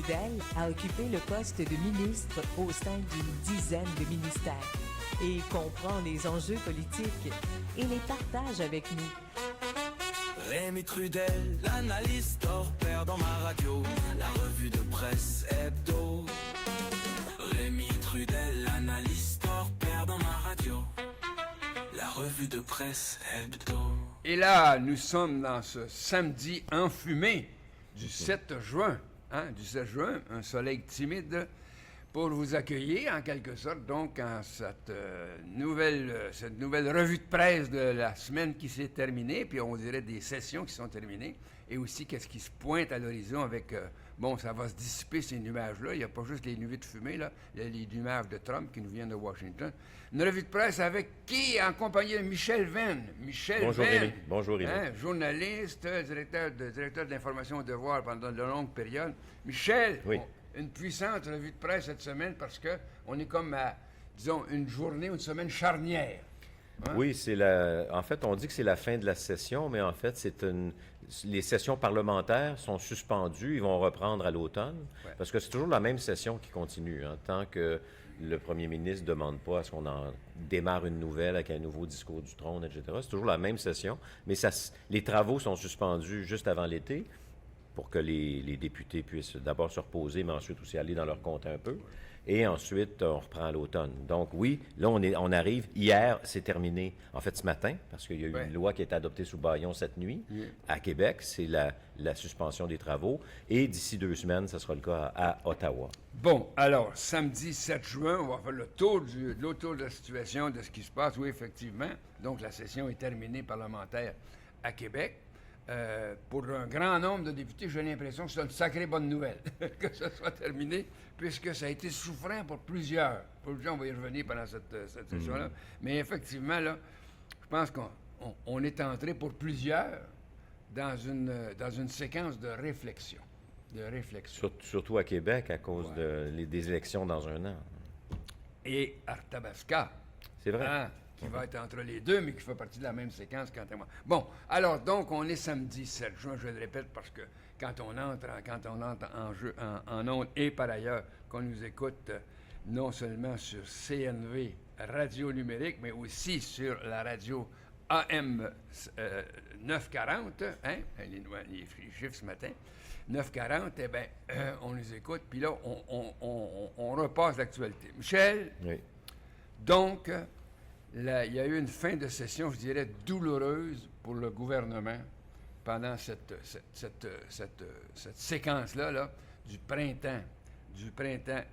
Trudel a occupé le poste de ministre au sein d'une dizaine de ministères et comprend les enjeux politiques et les partage avec nous. Rémi Trudel, l'analyste hors pair dans ma radio, la revue de presse hebdo. Rémi Trudel, l'analyste hors pair dans ma radio, la revue de presse hebdo. Et là, nous sommes dans ce samedi enfumé du 7 juin. Du 7 juin, un soleil timide pour vous accueillir en quelque sorte, donc, en cette nouvelle revue de presse de la semaine qui s'est terminée, puis on dirait des sessions qui sont terminées, et aussi qu'est-ce qui se pointe à l'horizon avec, ça va se dissiper ces nuages-là, il n'y a pas juste les nuées de fumée, là, il y a les nuages de Trump qui nous viennent de Washington. Une revue de presse avec qui? En compagnie de Michel Venn. Bonjour Rémi. Bonjour Rémi. Journaliste, directeur de l'information au devoir pendant de longues périodes. Michel, oui. Une puissante revue de presse cette semaine parce qu'on est comme à, disons, une semaine charnière. Hein? Oui, en fait, on dit que c'est la fin de la session, mais en fait, les sessions parlementaires sont suspendues, ils vont reprendre à l'automne, parce que c'est toujours la même session qui continue, tant que le premier ministre ne demande pas à ce qu'on en démarre une nouvelle avec un nouveau discours du trône, etc. C'est toujours la même session, mais les travaux sont suspendus juste avant l'été, pour que les députés puissent d'abord se reposer, mais ensuite aussi aller dans leur compte un peu. Et ensuite, on reprend à l'automne. Donc oui, là, on arrive. Hier, c'est terminé, en fait, ce matin, parce qu'il y a eu une loi qui a été adoptée sous bâillon cette nuit à Québec. C'est la suspension des travaux. Et d'ici 2 semaines, ce sera le cas à Ottawa. Bon, alors, samedi 7 juin, on va faire le tour de la situation, de ce qui se passe. Oui, effectivement. Donc, la session est terminée parlementaire à Québec. Pour un grand nombre de députés, j'ai l'impression que c'est une sacrée bonne nouvelle que ce soit terminé, puisque ça a été souffrant pour plusieurs. Pour plusieurs, on va y revenir pendant cette session-là. Mais effectivement, là, je pense qu'on est entré pour plusieurs dans une séquence de réflexion. Surtout à Québec, à cause des élections dans un an. Et Arthabasca. C'est vrai. Qui va être entre les deux, mais qui fait partie de la même séquence quant à moi. Bon, alors, donc, on est samedi 7 juin, je le répète, parce que quand on entre en ondes, et par ailleurs, qu'on nous écoute non seulement sur CNV Radio Numérique, mais aussi sur la radio AM 940, les chiffres ce matin, 940, eh bien, on nous écoute, puis là, on repasse l'actualité. Michel? Oui. Donc, il y a eu une fin de session, je dirais, douloureuse pour le gouvernement pendant cette séquence-là du printemps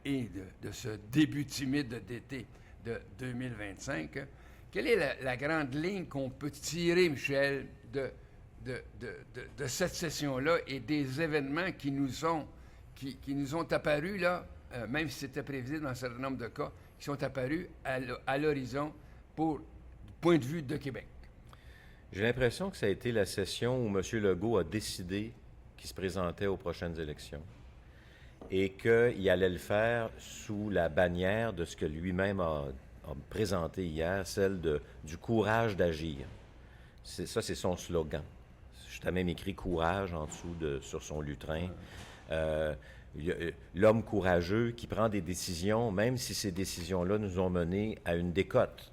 et de ce début timide d'été de 2025. Quelle est la grande ligne qu'on peut tirer, Michel, de cette session-là et des événements qui nous ont apparus, là, même si c'était prévisible dans un certain nombre de cas, qui sont apparus à l'horizon du point de vue de Québec? J'ai l'impression que ça a été la session où M. Legault a décidé qu'il se présentait aux prochaines élections et qu'il allait le faire sous la bannière de ce que lui-même a présenté hier, celle du courage d'agir. C'est son slogan. Je t'ai même écrit « courage » en dessous sur son lutrin. L'homme courageux qui prend des décisions, même si ces décisions-là nous ont mené à une décote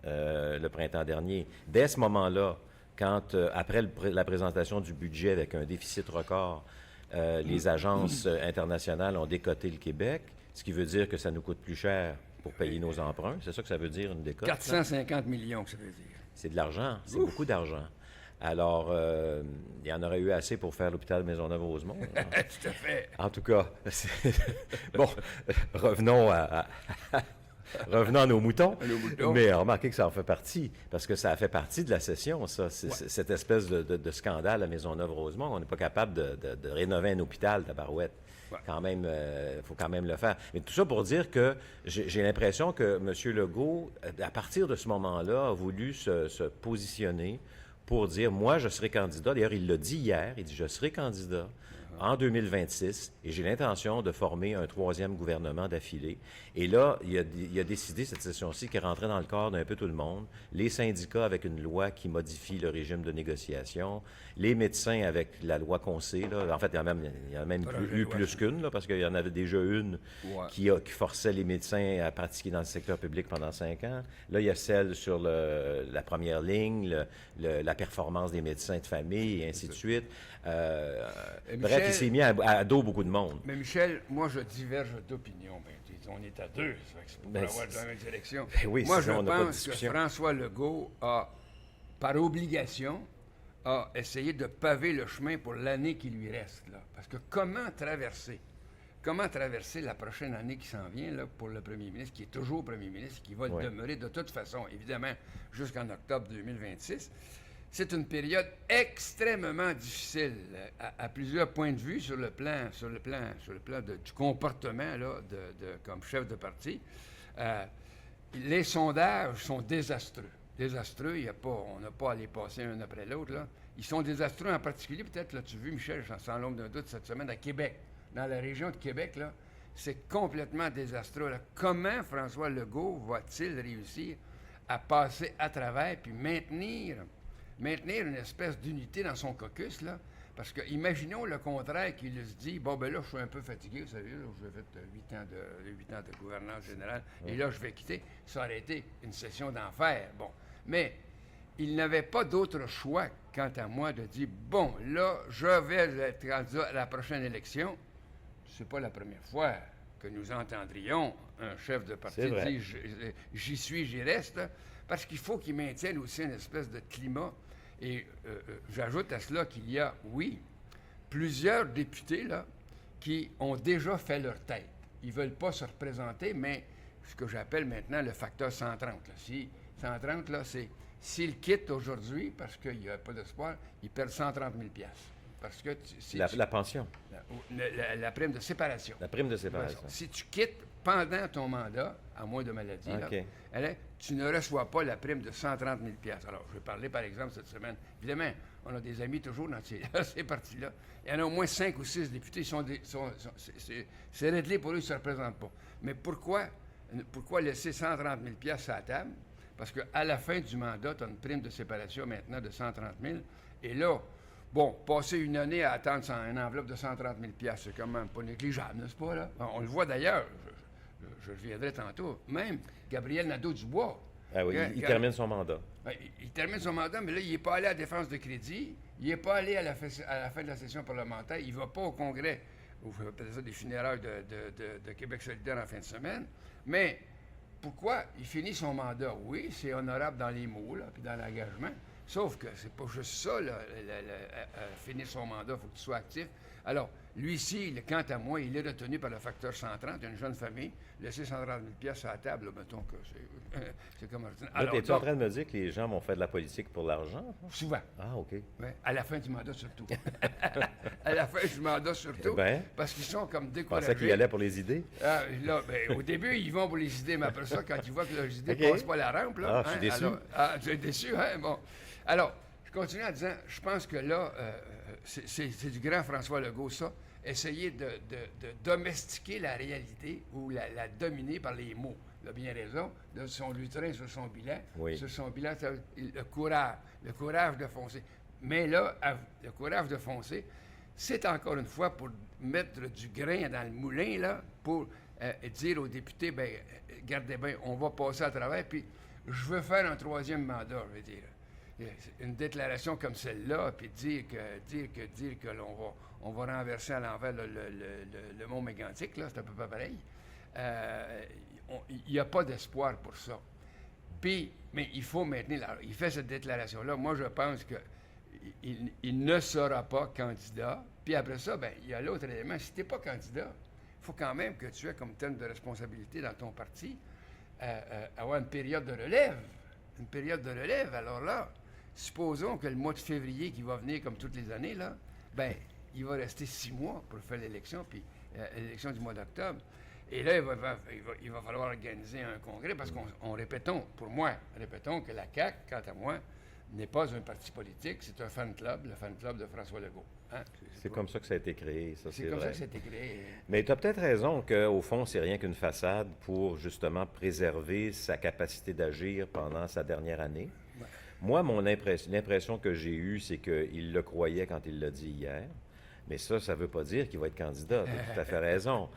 le printemps dernier. Dès ce moment-là, quand, après la présentation du budget avec un déficit record, les agences internationales ont décoté le Québec, ce qui veut dire que ça nous coûte plus cher pour payer nos emprunts. C'est ça que ça veut dire, une décote? 450 millions, que ça veut dire. C'est de l'argent. C'est beaucoup d'argent. Alors, il y en aurait eu assez pour faire l'hôpital Maisonneuve-Rosemont. Tout à fait. En tout cas, bon, revenons à nos moutons. Mais remarquez que ça en fait partie, parce que ça a fait partie de la session, ça. Cette espèce de scandale à Maisonneuve-Rosemont. On n'est pas capable de rénover un hôpital, tabarouette. Quand même, faut quand même le faire. Mais tout ça pour dire que j'ai l'impression que M. Legault, à partir de ce moment-là, a voulu se positionner pour dire, moi, je serai candidat. D'ailleurs, il l'a dit hier, il dit, je serai candidat en 2026 et j'ai l'intention de former un 3e gouvernement d'affilée. Et là, il a décidé cette session-ci qui rentrait dans le corps d'un peu tout le monde. Les syndicats avec une loi qui modifie le régime de négociation, les médecins avec la loi Concé. Là. En fait, il y en a même eu plus qu'une, là, parce qu'il y en avait déjà une qui forçait les médecins à pratiquer dans le secteur public pendant 5 ans. Là, il y a celle sur la première ligne, la performance des médecins de famille, et ainsi de suite. Bref, il s'est mis à dos beaucoup de monde. Mais Michel, moi, je diverge d'opinion. On est à deux, ça fait que c'est pour avoir des élections. Oui, moi, je pense que François Legault a, par obligation, a essayé de paver le chemin pour l'année qui lui reste. Là. Parce que comment traverser la prochaine année qui s'en vient là, pour le premier ministre, qui est toujours premier ministre, qui va le demeurer de toute façon, évidemment, jusqu'en octobre 2026. C'est une période extrêmement difficile à plusieurs points de vue sur le plan du comportement là, comme chef de parti. Les sondages sont désastreux. Désastreux, on n'a pas à les passer un après l'autre. Là. Ils sont désastreux en particulier, peut-être, là, tu as vu, Michel, sans l'ombre d'un doute, cette semaine à Québec. Dans la région de Québec, là, c'est complètement désastreux. Là. Comment François Legault va-t-il réussir à passer à travers puis maintenir une espèce d'unité dans son caucus, là, parce que imaginons le contraire qu'il se dit, bon, ben là, je suis un peu fatigué, vous savez, là, j'ai fait 8 ans de gouvernance générale, et là, je vais quitter. Ça aurait été une session d'enfer. Bon, mais il n'avait pas d'autre choix, quant à moi, de dire, bon, là, je vais être candidat à la prochaine élection. C'est pas la première fois que nous entendrions un chef de parti dire, j'y suis, j'y reste, parce qu'il faut qu'il maintienne aussi une espèce de climat. Et j'ajoute à cela qu'il y a, oui, plusieurs députés là, qui ont déjà fait leur tête. Ils ne veulent pas se représenter, mais ce que j'appelle maintenant le facteur 130. Là. 130, là, c'est s'ils quittent aujourd'hui parce qu'il n'y a pas d'espoir, ils perdent 130 000 $. Parce que la pension. La prime de séparation. La prime de séparation. Si tu quittes pendant ton mandat, à moins de maladie, là, tu ne reçois pas la prime de 130 000 $. Alors, je vais parler, par exemple, cette semaine. Évidemment, on a des amis toujours dans ces partis-là. Il y en a au moins 5 ou 6 députés. C'est réglé pour eux, ils ne se représentent pas. Mais pourquoi laisser 130 000 $ sur la table? Parce qu'à la fin du mandat, tu as une prime de séparation maintenant de 130 000 $. Et là, bon, passer une année à attendre une enveloppe de 130 000 $, c'est quand même pas négligeable, n'est-ce pas, là? On le voit d'ailleurs, je reviendrai tantôt, même Gabriel Nadeau-Dubois. Ah oui, il termine son mandat. Il termine son mandat, mais là, il n'est pas allé à la défense de crédit, il n'est pas allé à la fin de la session parlementaire, il ne va pas au congrès, ou peut-être ça des funérailles de Québec solidaire en fin de semaine, mais pourquoi il finit son mandat? Oui, c'est honorable dans les mots, là, puis dans l'engagement. Sauf que c'est pas juste ça, là, finir son mandat, il faut que tu sois actif. Alors, lui-ci, quant à moi, il est retenu par le facteur 130, une jeune famille, laisser 130 000 $ sur la table, là, mettons que c'est comme ordinaire. Alors, es-tu en train de me dire que les gens vont faire de la politique pour l'argent? Souvent. Ah, OK. Ouais, à la fin du mandat, surtout. À la fin du mandat, surtout, parce qu'ils sont comme découragés. Je pensais qu'ils allaient pour les idées. Là, au début, ils vont pour les idées, mais après ça, quand ils voient que leurs idées ne passent pas la rampe, là... je suis déçu. Alors, tu es déçu, hein? Bon. Alors, je continue en disant, je pense que là, c'est du grand François Legault, ça, essayer de domestiquer la réalité ou la dominer par les mots. Il a bien raison, de son lutrin sur son bilan. Oui. Sur son bilan, le courage de foncer. Mais là, le courage de foncer, c'est encore une fois pour mettre du grain dans le moulin, là, pour dire aux députés, bien, gardez bien, on va passer à travers, puis je veux faire un 3e mandat, je veux dire. Une déclaration comme celle-là, puis dire que on va renverser à l'envers le mont mégantique, là, c'est à peu près pareil. Il n'y a pas d'espoir pour ça. Puis, mais il faut maintenir... Il fait cette déclaration-là. Moi, je pense qu'il ne sera pas candidat. Puis après ça, ben il y a l'autre élément. Si tu n'es pas candidat, il faut quand même que tu aies comme terme de responsabilité dans ton parti avoir une période de relève. Une période de relève. Alors là, supposons que le mois de février qui va venir comme toutes les années, là, ben il va rester 6 mois pour faire l'élection, puis l'élection du mois d'octobre. Et là, il va falloir organiser un congrès parce répétons que la CAQ, quant à moi, n'est pas un parti politique, c'est un fan club, le fan club de François Legault. Hein? C'est comme ça que ça a été créé, ça, c'est comme vrai. ça que ça a été créé. Mais tu as peut-être raison qu'au fond, c'est rien qu'une façade pour justement préserver sa capacité d'agir pendant sa dernière année. Ouais. Moi, l'impression que j'ai eue, c'est qu'il le croyait quand il l'a dit hier. Mais ça ne veut pas dire qu'il va être candidat. Tu as tout à fait raison.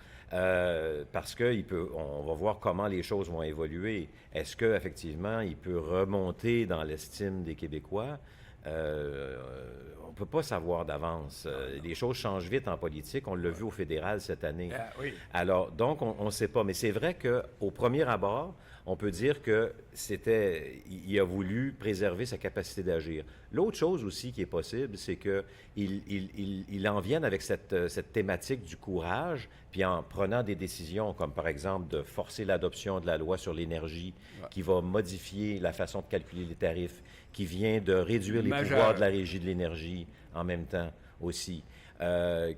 Parce on va voir comment les choses vont évoluer. Est-ce qu'effectivement, il peut remonter dans l'estime des Québécois? On ne peut pas savoir d'avance. Les choses changent vite en politique. On l'a vu au fédéral cette année. Oui. Alors, donc, on ne sait pas. Mais c'est vrai qu'au premier abord, on peut dire qu'il a voulu préserver sa capacité d'agir. L'autre chose aussi qui est possible, c'est qu'il en vienne avec cette thématique du courage, puis en prenant des décisions comme, par exemple, de forcer l'adoption de la loi sur l'énergie, qui va modifier la façon de calculer les tarifs, qui vient de réduire les pouvoirs de la Régie de l'énergie en même temps aussi.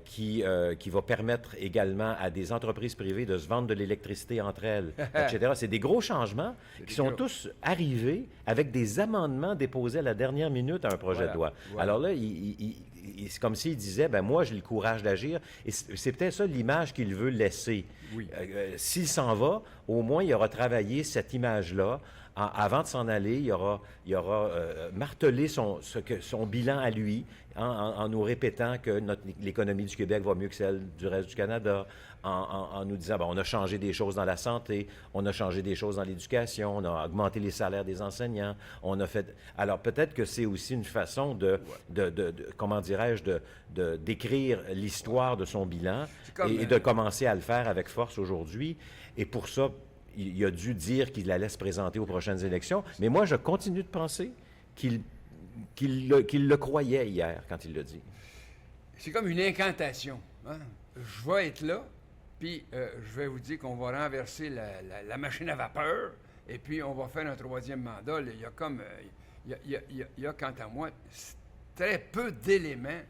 Qui va permettre également à des entreprises privées de se vendre de l'électricité entre elles, etc. C'est des gros changements qui sont tous arrivés avec des amendements déposés à la dernière minute à un projet de loi. Voilà. Alors là, c'est comme s'il disait, ben moi, j'ai le courage d'agir. Et c'est peut-être ça l'image qu'il veut laisser. Oui. S'il s'en va, au moins, il aura travaillé cette image-là. Avant de s'en aller, il aura martelé son bilan à lui en nous répétant que l'économie du Québec va mieux que celle du reste du Canada, en nous disant on a changé des choses dans la santé, on a changé des choses dans l'éducation, on a augmenté les salaires des enseignants, on a fait... Alors peut-être que c'est aussi une façon comment dirais-je, d'écrire l'histoire de son bilan et de commencer à le faire avec force aujourd'hui. Et pour ça, il a dû dire qu'il allait se présenter aux prochaines élections. Mais moi, je continue de penser qu'il le croyait hier quand il l'a dit. C'est comme une incantation. Hein? Je vais être là, puis je vais vous dire qu'on va renverser la machine à vapeur, et puis on va faire un troisième mandat. Là, il y a, quant à moi, très peu d'éléments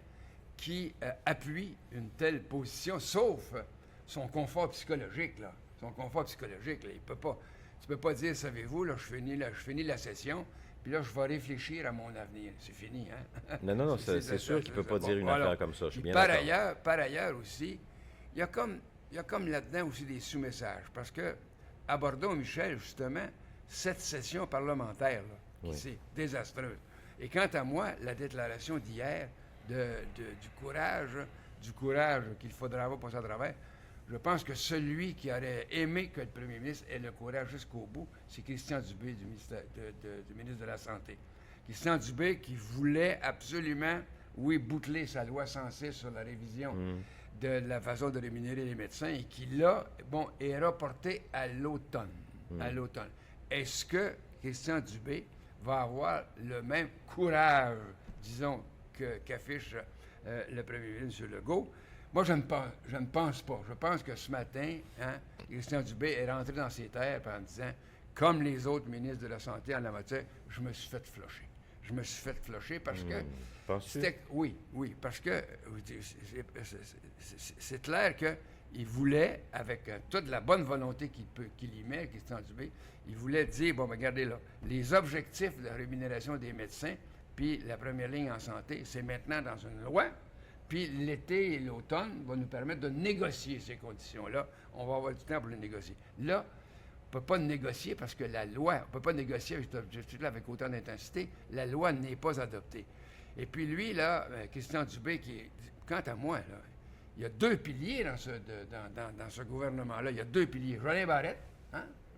qui appuient une telle position, sauf son confort psychologique, là. Son confort psychologique, là, tu peux pas dire, savez-vous, là, je finis la session, puis là, je vais réfléchir à mon avenir. C'est fini, hein? Non, c'est sûr qu'il ne peut pas dire une affaire comme ça, je suis bien par d'accord. Par ailleurs aussi, il y a comme là-dedans aussi des sous-messages, parce que à Bordeaux, Michel, justement, cette session parlementaire, là, qui c'est désastreuse. Et quant à moi, la déclaration d'hier du courage qu'il faudra avoir pour ça à travers, je pense que celui qui aurait aimé que le premier ministre ait le courage jusqu'au bout, c'est Christian Dubé du ministre de la Santé. Christian Dubé qui voulait absolument, boucler sa loi 106 sur la révision de la façon de rémunérer les médecins et qui, là, est reporté à l'automne. À l'automne. Est-ce que Christian Dubé va avoir le même courage, disons, qu'affiche le premier ministre M. Legault? Moi, je ne pense pas. Je pense que ce matin, Christian Dubé est rentré dans ses terres en disant, comme les autres ministres de la Santé en la matière, je me suis fait flocher. Je me suis fait flocher parce que... c'était, oui, parce que c'est clair qu'il voulait, avec toute la bonne volonté qu'il y met, Christian Dubé, il voulait dire, regardez là, les objectifs de la rémunération des médecins, puis la première ligne en santé, c'est maintenant dans une loi. Puis l'été et l'automne vont nous permettre de négocier ces conditions-là. On va avoir du temps pour les négocier. Là, on ne peut pas négocier parce que la loi, on ne peut pas négocier avec cet objectif-là avec autant d'intensité. La loi n'est pas adoptée. Et puis lui, là, Christian Dubé, quant à moi, là, il y a deux piliers dans ce gouvernement-là. Il y a deux piliers. René Barrette,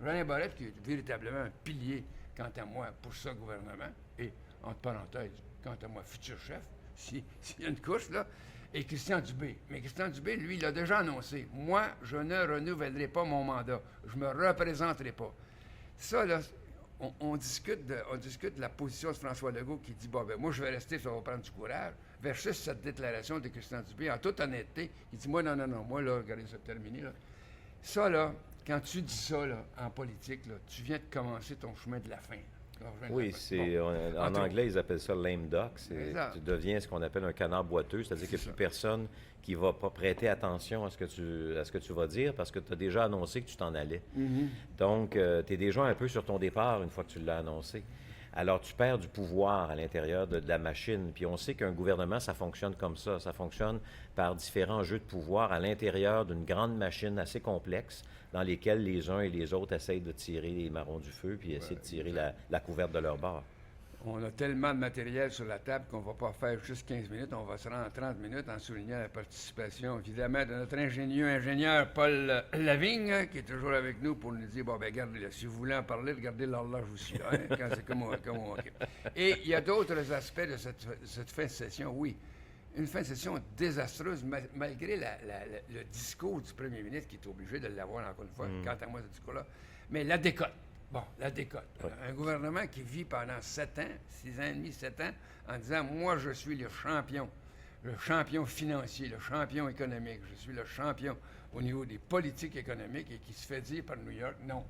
René Barrette qui est véritablement un pilier, quant à moi, pour ce gouvernement. Et, entre parenthèses, quant à moi, futur chef. S'il y a une couche, là, et Christian Dubé. Mais Christian Dubé, lui, il a déjà annoncé. Moi, je ne renouvellerai pas mon mandat. Je ne me représenterai pas. Ça, là, on discute de la position de François Legault qui dit, moi, je vais rester, ça va prendre du courage, versus cette déclaration de Christian Dubé, en toute honnêteté, il dit, moi, non, moi, là, regardez, ça terminé, là. Ça, là, quand tu dis ça, là, en politique, là, tu viens de commencer ton chemin de la fin. Oui, en anglais, ils appellent ça lame duck. Tu deviens ce qu'on appelle un canard boiteux, c'est-à-dire qu'il n'y a plus personne qui va pas prêter attention à ce que tu vas dire parce que tu as déjà annoncé que tu t'en allais. Donc, tu es déjà un peu sur ton départ une fois que tu l'as annoncé. Alors, tu perds du pouvoir à l'intérieur de la machine. Puis on sait qu'un gouvernement, ça fonctionne comme ça. Ça fonctionne par différents jeux de pouvoir à l'intérieur d'une grande machine assez complexe dans lesquels les uns et les autres essayent de tirer les marrons du feu puis essayer de tirer la couverte de leur bord. On a tellement de matériel sur la table qu'on ne va pas faire juste 15 minutes, on va se rendre en 30 minutes en soulignant la participation, évidemment, de notre ingénieur Paul Lavigne, qui est toujours avec nous pour nous dire, bon, ben regardez, si vous voulez en parler, regardez l'horloge aussi, là, hein, quand c'est comme on occupe. Et il y a d'autres aspects de cette fin de session, oui. Une fin de session désastreuse, malgré le discours du premier ministre, qui est obligé de l'avoir encore une fois, quant à moi, ce discours-là, mais la décote. Bon, la décote. Ouais. Un gouvernement qui vit pendant 7 ans, 6 ans et demi, 7 ans, en disant, moi, je suis le champion financier, le champion économique, je suis le champion au niveau des politiques économiques et qui se fait dire par New York, non.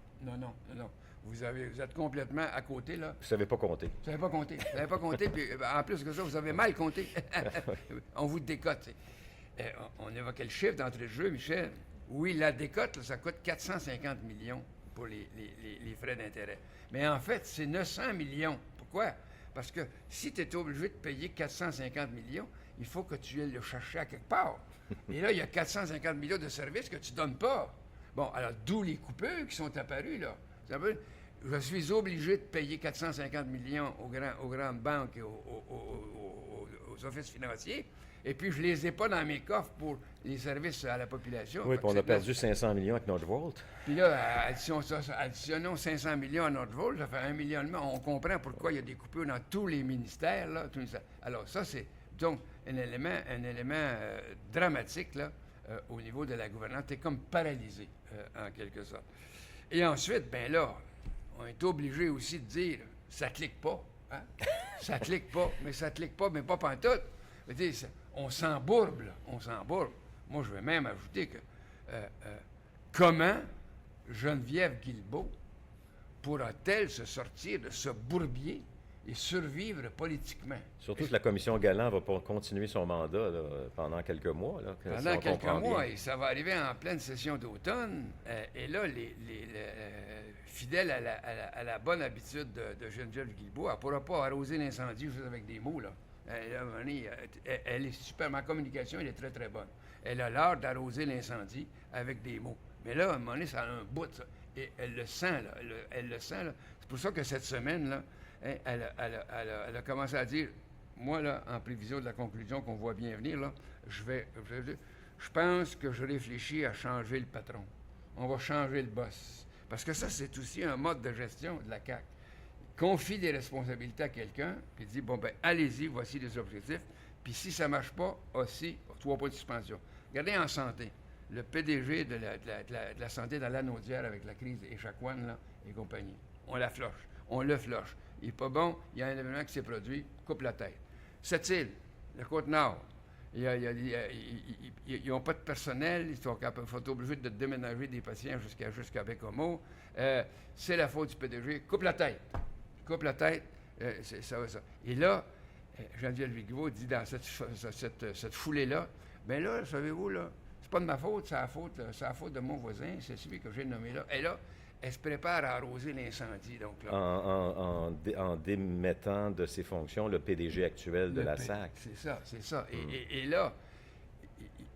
Vous êtes complètement à côté, là. Vous ne savez pas compter. Vous savez pas compter, puis en plus que ça, vous avez mal compté. On vous décote. On évoquait le chiffre d'entrée de jeu, Michel. Oui, la décote, là, ça coûte 450 millions pour les frais d'intérêt. Mais en fait, c'est 900 millions. Pourquoi? Parce que si tu es obligé de payer 450 millions, il faut que tu ailles le chercher à quelque part. Et là, il y a 450 millions de services que tu ne donnes pas. Bon, alors d'où les coupures qui sont apparues, là. Je suis obligé de payer 450 millions aux grandes banques et aux offices financiers, et puis je ne les ai pas dans mes coffres pour les services à la population. Oui, puis on a perdu 500 millions avec Northvolt. Puis là, additionnons 500 millions à Northvolt, ça fait 1 million de On comprend pourquoi il y a des coupures dans tous les ministères, là. Alors ça, c'est donc un élément dramatique, là, au niveau de la gouvernance. Tu es comme paralysé, en quelque sorte. Et ensuite, bien là, on est obligé aussi de dire, ça clique pas, hein? Ça clique pas, mais pas pantoute. Je veux dire, on s'embourbe, là, on s'embourbe. Moi, je vais même ajouter que comment Geneviève Guilbeault pourra-t-elle se sortir de ce bourbier et survivre politiquement? Surtout que la commission Galland va continuer son mandat là, pendant quelques mois. Là, pendant quelques mois, et ça va arriver en pleine session d'automne. Et là, fidèle à la bonne habitude de Geneviève Guilbeault, elle ne pourra pas arroser l'incendie juste avec des mots, là. Elle est super. Ma communication, elle est très, très bonne. Elle a l'art d'arroser l'incendie avec des mots. Mais là, à un moment donné, ça a un bout, ça. Et elle le sent, là. Elle le sent, là. C'est pour ça que cette semaine, là, hein, elle a commencé à dire, moi, là, en prévision de la conclusion qu'on voit bien venir, là, je pense que je réfléchis à changer le patron. On va changer le boss. Parce que ça, c'est aussi un mode de gestion de la CAQ. Confie des responsabilités à quelqu'un, puis dit, bon, ben allez-y, voici les objectifs, puis si ça ne marche pas, aussi, 3 points de suspension. Regardez en santé, le PDG de la santé dans l'Anaudière avec la crise Échaquan, là, et compagnie. On le floche. Il n'est pas bon, il y a un événement qui s'est produit, coupe la tête. Cette-île, la Côte-Nord, ils n'ont pas de personnel, ils sont obligés de déménager des patients jusqu'à Bécomo. C'est la faute du PDG. Coupe la tête, c'est ça. Et là, Geneviève Guilbeault dit dans cette foulée-là, bien là, savez-vous, là, c'est pas de ma faute, c'est la faute de mon voisin, c'est celui que j'ai nommé là. Et là, elle se prépare à arroser l'incendie, donc là. En démettant de ses fonctions le PDG actuel de la SAC. C'est ça. Et là,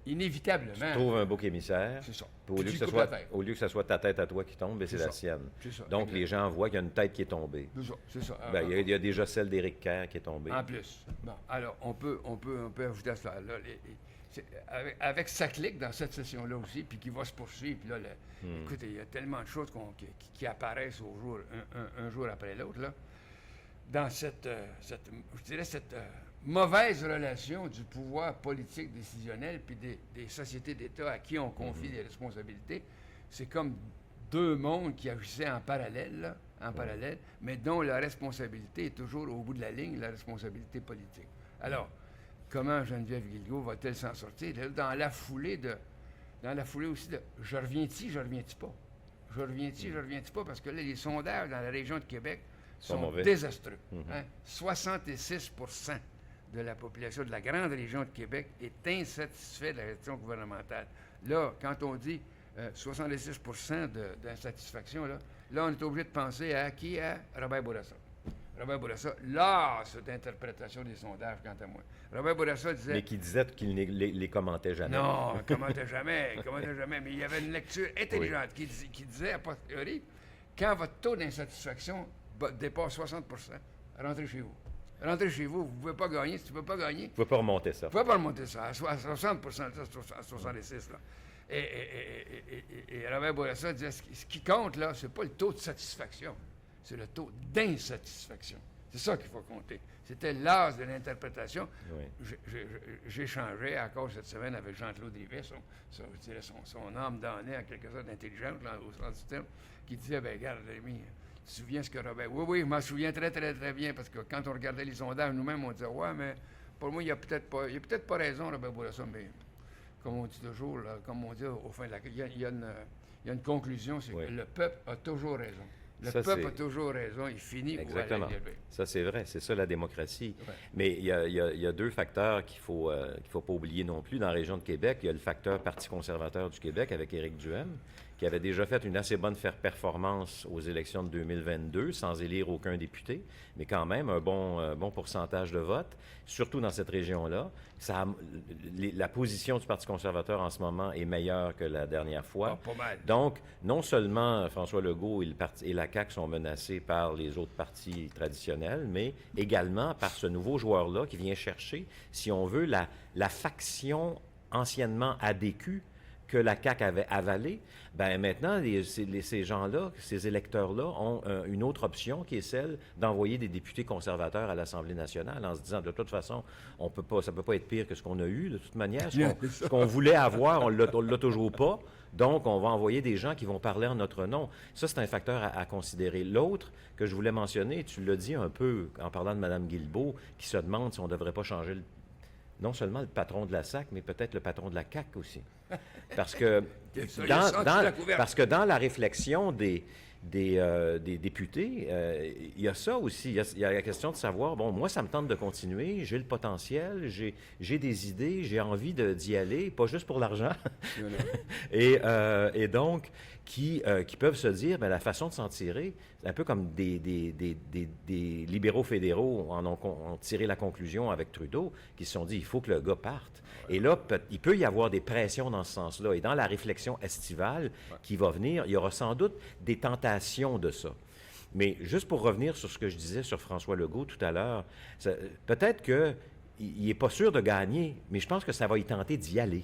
inévitablement... Tu trouves un bouc émissaire. C'est ça. Au lieu que ce soit ta tête à toi qui tombe, ben, c'est la sienne. C'est ça. Donc, les gens voient qu'il y a une tête qui est tombée. C'est ça. Ben, il y a déjà celle d'Éric Kerr qui est tombée. En plus. Bon, alors, on peut ajouter à cela. Là, avec sa clique dans cette session-là aussi, puis qui va se poursuivre. Puis là, écoutez, il y a tellement de choses qui apparaissent un jour après l'autre, là. Dans cette mauvaise relation du pouvoir politique décisionnel puis des sociétés d'État à qui on confie des responsabilités, c'est comme deux mondes qui agissaient en parallèle, mais dont la responsabilité est toujours au bout de la ligne, la responsabilité politique. Alors, comment Geneviève Guilbeault va-t-elle s'en sortir? Dans la foulée aussi de « je reviens-tu, je reviens-tu pas? Je reviens-tu pas? » Parce que là, les sondages dans la région de Québec sont désastreux. 66% de la population de la grande région de Québec est insatisfait de la gestion gouvernementale. Là, quand on dit 66% d'insatisfaction, là, on est obligé de penser à qui? À Robert Bourassa. Robert Bourassa lâche cette interprétation des sondages, quant à moi. Robert Bourassa disait... Mais qui disait qu'il ne les commentait jamais. Non, il ne commentait jamais, mais il y avait une lecture intelligente qui disait, a posteriori, quand votre taux d'insatisfaction dépasse 60 %, rentrez chez vous. Rentrez chez vous, vous ne pouvez pas gagner. Si tu ne peux pas gagner... Vous ne pouvez pas remonter ça. Vous ne pouvez pas remonter ça à 60 à 66 là. Et Robert Bourassa disait, ce qui compte, là, c'est pas le taux de satisfaction, c'est le taux d'insatisfaction. C'est ça qu'il faut compter. C'était l'as de l'interprétation. Oui. J'ai échangé encore cette semaine avec Jean-Claude Rivet, son âme damnée, en quelque sorte intelligente, là, au sens du terme, qui disait, bien, regarde, Rémi, tu te souviens ce que Robert... Oui, je m'en souviens très, très, très bien, parce que quand on regardait les sondages, nous-mêmes, on disait, ouais, mais pour moi, il n'y a peut-être pas raison, Robert Bourassa, mais comme on dit toujours, là, comme on dit au fin de la... Il y a une conclusion, c'est que le peuple a toujours raison. Le peuple a toujours raison, il finit pour aller l'élever. Ça, c'est vrai, c'est ça la démocratie. Ouais. Mais il y a deux facteurs qu'il faut pas oublier non plus dans la région de Québec. Il y a le facteur Parti conservateur du Québec avec Éric Duhaime, qui avait déjà fait une assez bonne performance aux élections de 2022, sans élire aucun député, mais quand même un bon pourcentage de vote, surtout dans cette région-là. La position du Parti conservateur en ce moment est meilleure que la dernière fois. Pas mal. Donc, non seulement François Legault et la CAQ sont menacés par les autres partis traditionnels, mais également par ce nouveau joueur-là qui vient chercher, si on veut, la faction anciennement ADQ que la CAQ avait avalée. Bien, maintenant, ces gens-là, ces électeurs-là, ont une autre option qui est celle d'envoyer des députés conservateurs à l'Assemblée nationale en se disant, de toute façon, ça ne peut pas être pire que ce qu'on a eu. De toute manière, ce qu'on voulait avoir, on ne l'a toujours pas. Donc, on va envoyer des gens qui vont parler en notre nom. Ça, c'est un facteur à considérer. L'autre que je voulais mentionner, tu l'as dit un peu en parlant de Mme Guilbeault, qui se demande si on ne devrait pas changer non seulement le patron de la SAC, mais peut-être le patron de la CAQ aussi. Parce que dans la réflexion des députés, il y a ça aussi. Il y a la question de savoir, bon, moi, ça me tente de continuer, j'ai le potentiel, j'ai des idées, j'ai envie d'y aller, pas juste pour l'argent. et donc, qui peuvent se dire, bien, la façon de s'en tirer, c'est un peu comme des libéraux fédéraux ont tiré la conclusion avec Trudeau, qui se sont dit, il faut que le gars parte. Ouais. Et là, il peut y avoir des pressions dans ce sens-là. Et dans la réflexion estivale qui va venir, il y aura sans doute des tentations de ça. Mais juste pour revenir sur ce que je disais sur François Legault tout à l'heure, peut-être qu'il n'est pas sûr de gagner, mais je pense que ça va y tenter d'y aller.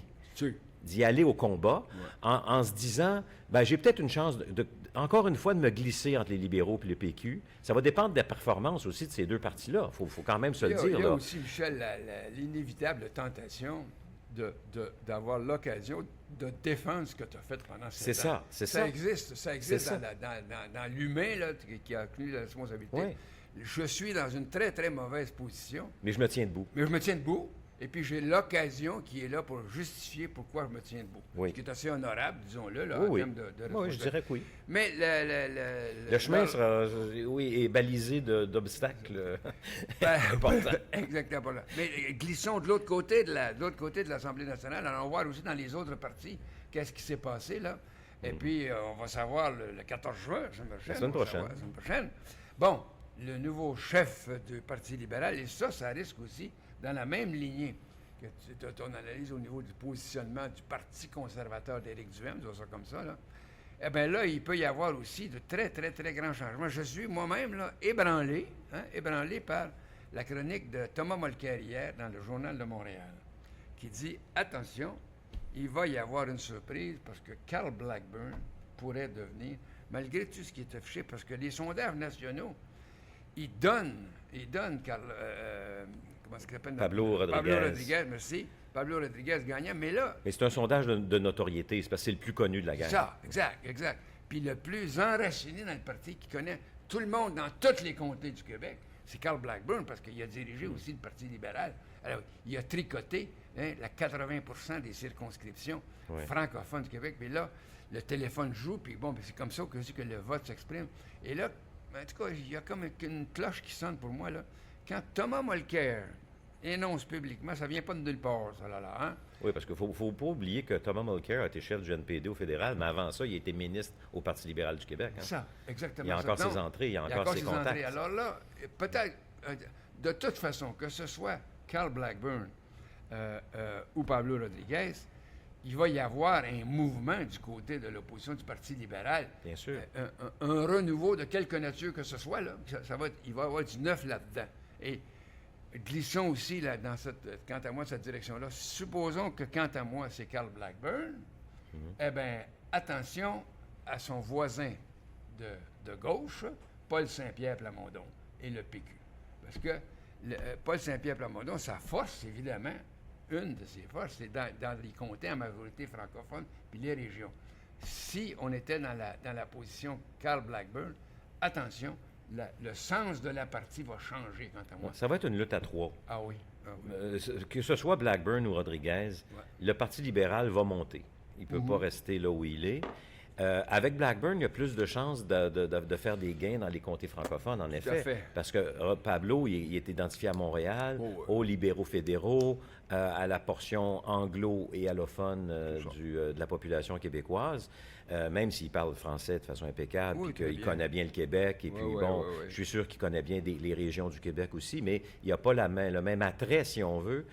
D'y aller au combat, en se disant, ben, j'ai peut-être une chance, encore une fois, de me glisser entre les libéraux et le PQ. Ça va dépendre de la performance aussi de ces deux partis-là. Il faut quand même se le dire. Il y a aussi, Michel, l'inévitable tentation d'avoir l'occasion de défendre ce que tu as fait pendant 7 ans. Ça existe dans l'humain là, qui a connu la responsabilité. Oui. Je suis dans une très, très mauvaise position. Mais je me tiens debout. Et puis, j'ai l'occasion qui est là pour justifier pourquoi je me tiens debout. Oui. Ce qui est assez honorable, disons-le, là, en termes de oui, je dirais que oui. Mais le chemin est balisé d'obstacles importants. Exactement. Mais glissons de l'autre côté de l'Assemblée nationale. Allons voir aussi dans les autres partis qu'est-ce qui s'est passé, là. Et puis, on va savoir le 14 juin, la semaine prochaine. Bon, le nouveau chef du Parti libéral, et ça risque aussi dans la même lignée que ton analyse au niveau du positionnement du Parti conservateur d'Éric Duhaime, disons ça comme ça, là, eh bien là, il peut y avoir aussi de très, très, très grands changements. Je suis moi-même là, ébranlé par la chronique de Thomas Mulcair hier dans le Journal de Montréal, qui dit, attention, il va y avoir une surprise parce que Carl Blackburn pourrait devenir, malgré tout ce qui est affiché, parce que les sondages nationaux, ils donnent comment est-ce qu'il appelle? Pablo Rodriguez, merci. Pablo Rodriguez gagnant, mais là... Mais c'est un sondage de notoriété, c'est parce que c'est le plus connu de la gang. Ça, exact. Puis le plus enraciné dans le parti, qui connaît tout le monde dans tous les comtés du Québec, c'est Carl Blackburn, parce qu'il a dirigé aussi le Parti libéral. Alors, il a tricoté la 80% des circonscriptions francophones du Québec. Mais là, le téléphone joue, puis bon, c'est comme ça que le vote s'exprime. Et là, en tout cas, il y a comme une cloche qui sonne pour moi, là. Quand Thomas Mulcair énonce publiquement, ça vient pas de nulle part, ça, là, hein? Oui, parce qu'il ne faut pas oublier que Thomas Mulcair a été chef du NPD au fédéral, mais avant ça, il a été ministre au Parti libéral du Québec. Hein? Ça, exactement. Il y a encore ses entrées, il y a encore ses contacts. Entrées. Alors là, peut-être, de toute façon, que ce soit Carl Blackburn ou Pablo Rodriguez, il va y avoir un mouvement du côté de l'opposition du Parti libéral. Bien sûr. Un renouveau de quelque nature que ce soit, là. Il va y avoir du neuf là-dedans. Et glissons aussi là, quant à moi, cette direction-là. Supposons que, quant à moi, c'est Carl Blackburn. Eh bien, attention à son voisin de gauche, Paul Saint-Pierre Plamondon, et le PQ. Parce que Paul Saint-Pierre Plamondon, sa force, évidemment, une de ses forces, c'est dans les comtés en majorité francophone, puis les régions. Si on était dans la position Carl Blackburn, attention, le sens de la partie va changer, quant à moi. Ça va être une lutte à trois. Ah oui. Que ce soit Blackburn ou Rodriguez, le Parti libéral va monter. Il ne peut pas rester là où il est. Avec Blackburn, il y a plus de chances de faire des gains dans les comtés francophones, en effet. fait. Parce que Pablo, il est identifié à Montréal, aux libéraux fédéraux, à la portion anglo et allophone de la population québécoise, même s'il parle français de façon impeccable, puis qu'il connaît bien le Québec, et puis je suis sûr qu'il connaît bien les régions du Québec aussi, mais il n'y a pas le même attrait, si on veut,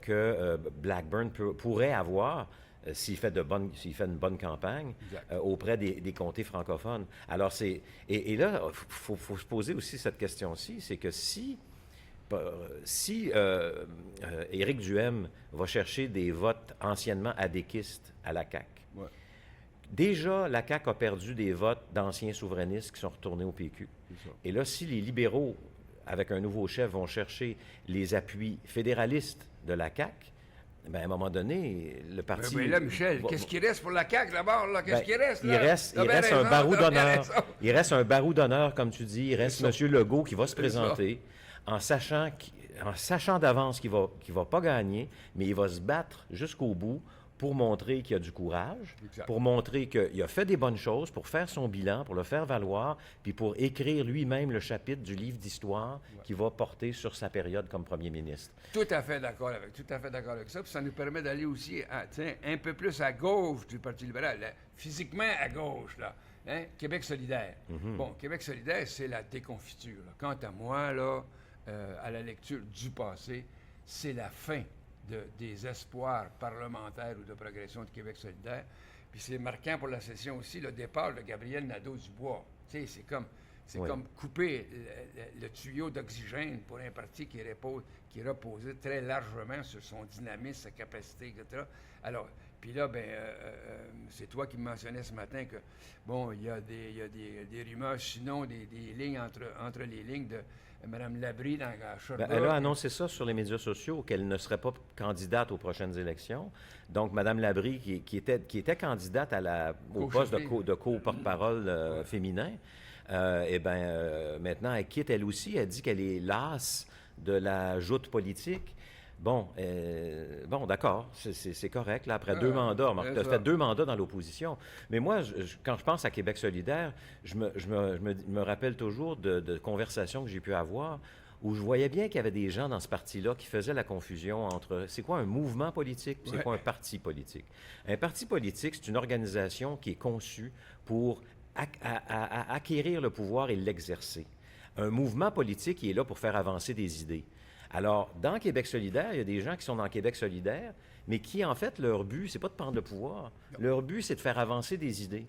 que Blackburn pourrait avoir s'il fait une bonne campagne auprès des comtés francophones. Alors, et là, il faut se poser aussi cette question-ci, c'est que si Éric Duhem va chercher des votes anciennement adéquistes à la CAQ, déjà, la CAQ a perdu des votes d'anciens souverainistes qui sont retournés au PQ. Et là, si les libéraux, avec un nouveau chef, vont chercher les appuis fédéralistes de la CAQ, bien, à un moment donné, le parti... Mais là, Michel, qu'est-ce qui reste pour la CAQ, d'abord? Qu'est-ce qui reste, là? Il reste un barreau d'honneur. Il reste un barreau d'honneur, comme tu dis. Il reste M. Legault qui va se présenter en sachant d'avance qu'il va pas gagner, mais il va se battre jusqu'au bout pour montrer qu'il a du courage, pour montrer qu'il a fait des bonnes choses, pour faire son bilan, pour le faire valoir, puis pour écrire lui-même le chapitre du livre d'histoire qu'il va porter sur sa période comme premier ministre. Tout à fait d'accord avec ça. Puis ça nous permet d'aller aussi un peu plus à gauche du Parti libéral, là, physiquement à gauche, là. Hein? Québec solidaire. Bon, Québec solidaire, c'est la déconfiture. Là. Quant à moi, là, à la lecture du passé, c'est la fin des espoirs parlementaires ou de progression de Québec solidaire. Puis c'est marquant pour la session aussi, le départ de Gabriel Nadeau-Dubois. Tu sais, c'est comme couper le tuyau d'oxygène pour un parti qui reposait très largement sur son dynamisme, sa capacité, etc. Alors, puis là, c'est toi qui me mentionnais ce matin que, bon, il y a des rumeurs, sinon des lignes entre les lignes de Mme Labrie dans Sherbrooke. Elle a annoncé ça sur les médias sociaux, qu'elle ne serait pas candidate aux prochaines élections. Donc, Mme Labrie, qui était candidate au poste de co-porte-parole féminin, maintenant, elle quitte elle aussi. Elle dit qu'elle est lasse de la joute politique. Bon, d'accord, c'est correct. Là, après 2 mandats, tu as fait 2 mandats dans l'opposition. Mais moi, quand je pense à Québec solidaire, je me rappelle toujours de conversations que j'ai pu avoir où je voyais bien qu'il y avait des gens dans ce parti-là qui faisaient la confusion entre c'est quoi un mouvement politique et c'est quoi un parti politique. Un parti politique, c'est une organisation qui est conçue pour acquérir le pouvoir et l'exercer. Un mouvement politique, il est là pour faire avancer des idées. Alors, dans Québec solidaire, il y a des gens qui sont dans Québec solidaire, mais qui, en fait, leur but, c'est pas de prendre le pouvoir. Leur but, c'est de faire avancer des idées.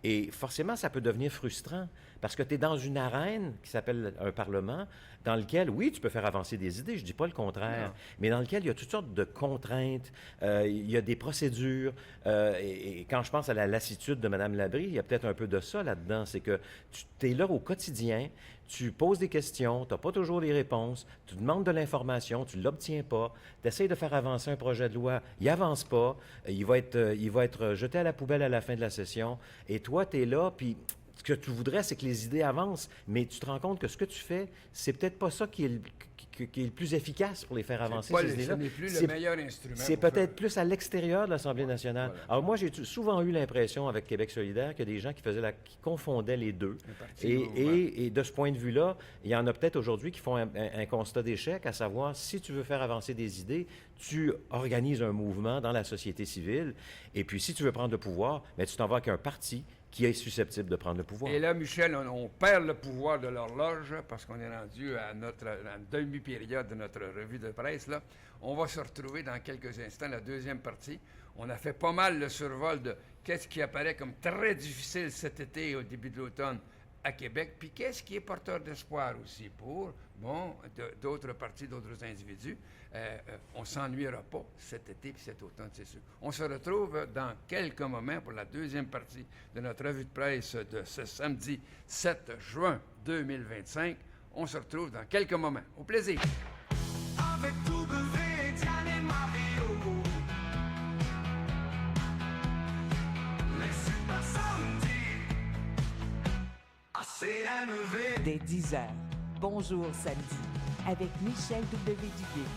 Et forcément, ça peut devenir frustrant, parce que tu es dans une arène qui s'appelle un parlement, dans lequel, oui, tu peux faire avancer des idées, je dis pas le contraire, mais dans lequel il y a toutes sortes de contraintes, il y a des procédures, et quand je pense à la lassitude de Mme Labrie, il y a peut-être un peu de ça là-dedans, c'est que tu es là au quotidien, tu poses des questions, tu n'as pas toujours les réponses, tu demandes de l'information, tu ne l'obtiens pas, tu essaies de faire avancer un projet de loi, il n'avance pas, il va être jeté à la poubelle à la fin de la session, et toi, tu es là, puis ce que tu voudrais, c'est que les idées avancent, mais tu te rends compte que ce que tu fais, c'est peut-être pas ça qui qui est le plus efficace pour les faire avancer, Pas ces le- idées-là. Ce n'est plus C'est- le meilleur instrument. C'est pour peut-être faire- plus à l'extérieur de l'Assemblée nationale. Voilà. Alors moi, j'ai souvent eu l'impression avec Québec solidaire qu'il y a des gens qui confondaient les deux. Un parti mouvement. Et de ce point de vue-là, il y en a peut-être aujourd'hui qui font un constat d'échec, à savoir, si tu veux faire avancer des idées, tu organises un mouvement dans la société civile, et puis si tu veux prendre le pouvoir, mais tu t'en vas avec un parti qui est susceptible de prendre le pouvoir. Et là, Michel, on perd le pouvoir de l'horloge parce qu'on est rendu à la demi-période de notre revue de presse. Là. On va se retrouver dans quelques instants, la deuxième partie. On a fait pas mal le survol de qu'est-ce qui apparaît comme très difficile cet été et au début de l'automne à Québec, puis qu'est-ce qui est porteur d'espoir aussi pour, d'autres partis, d'autres individus. On ne s'ennuiera pas cet été puis cet automne, c'est sûr. On se retrouve dans quelques moments pour la deuxième partie de notre revue de presse de ce samedi 7 juin 2025. On se retrouve dans quelques moments. Au plaisir. Avec W, Diane et Mario. Les super samedis. À CNV. Dès 10h, Bonjour Samedi, avec Michel W. Duguay.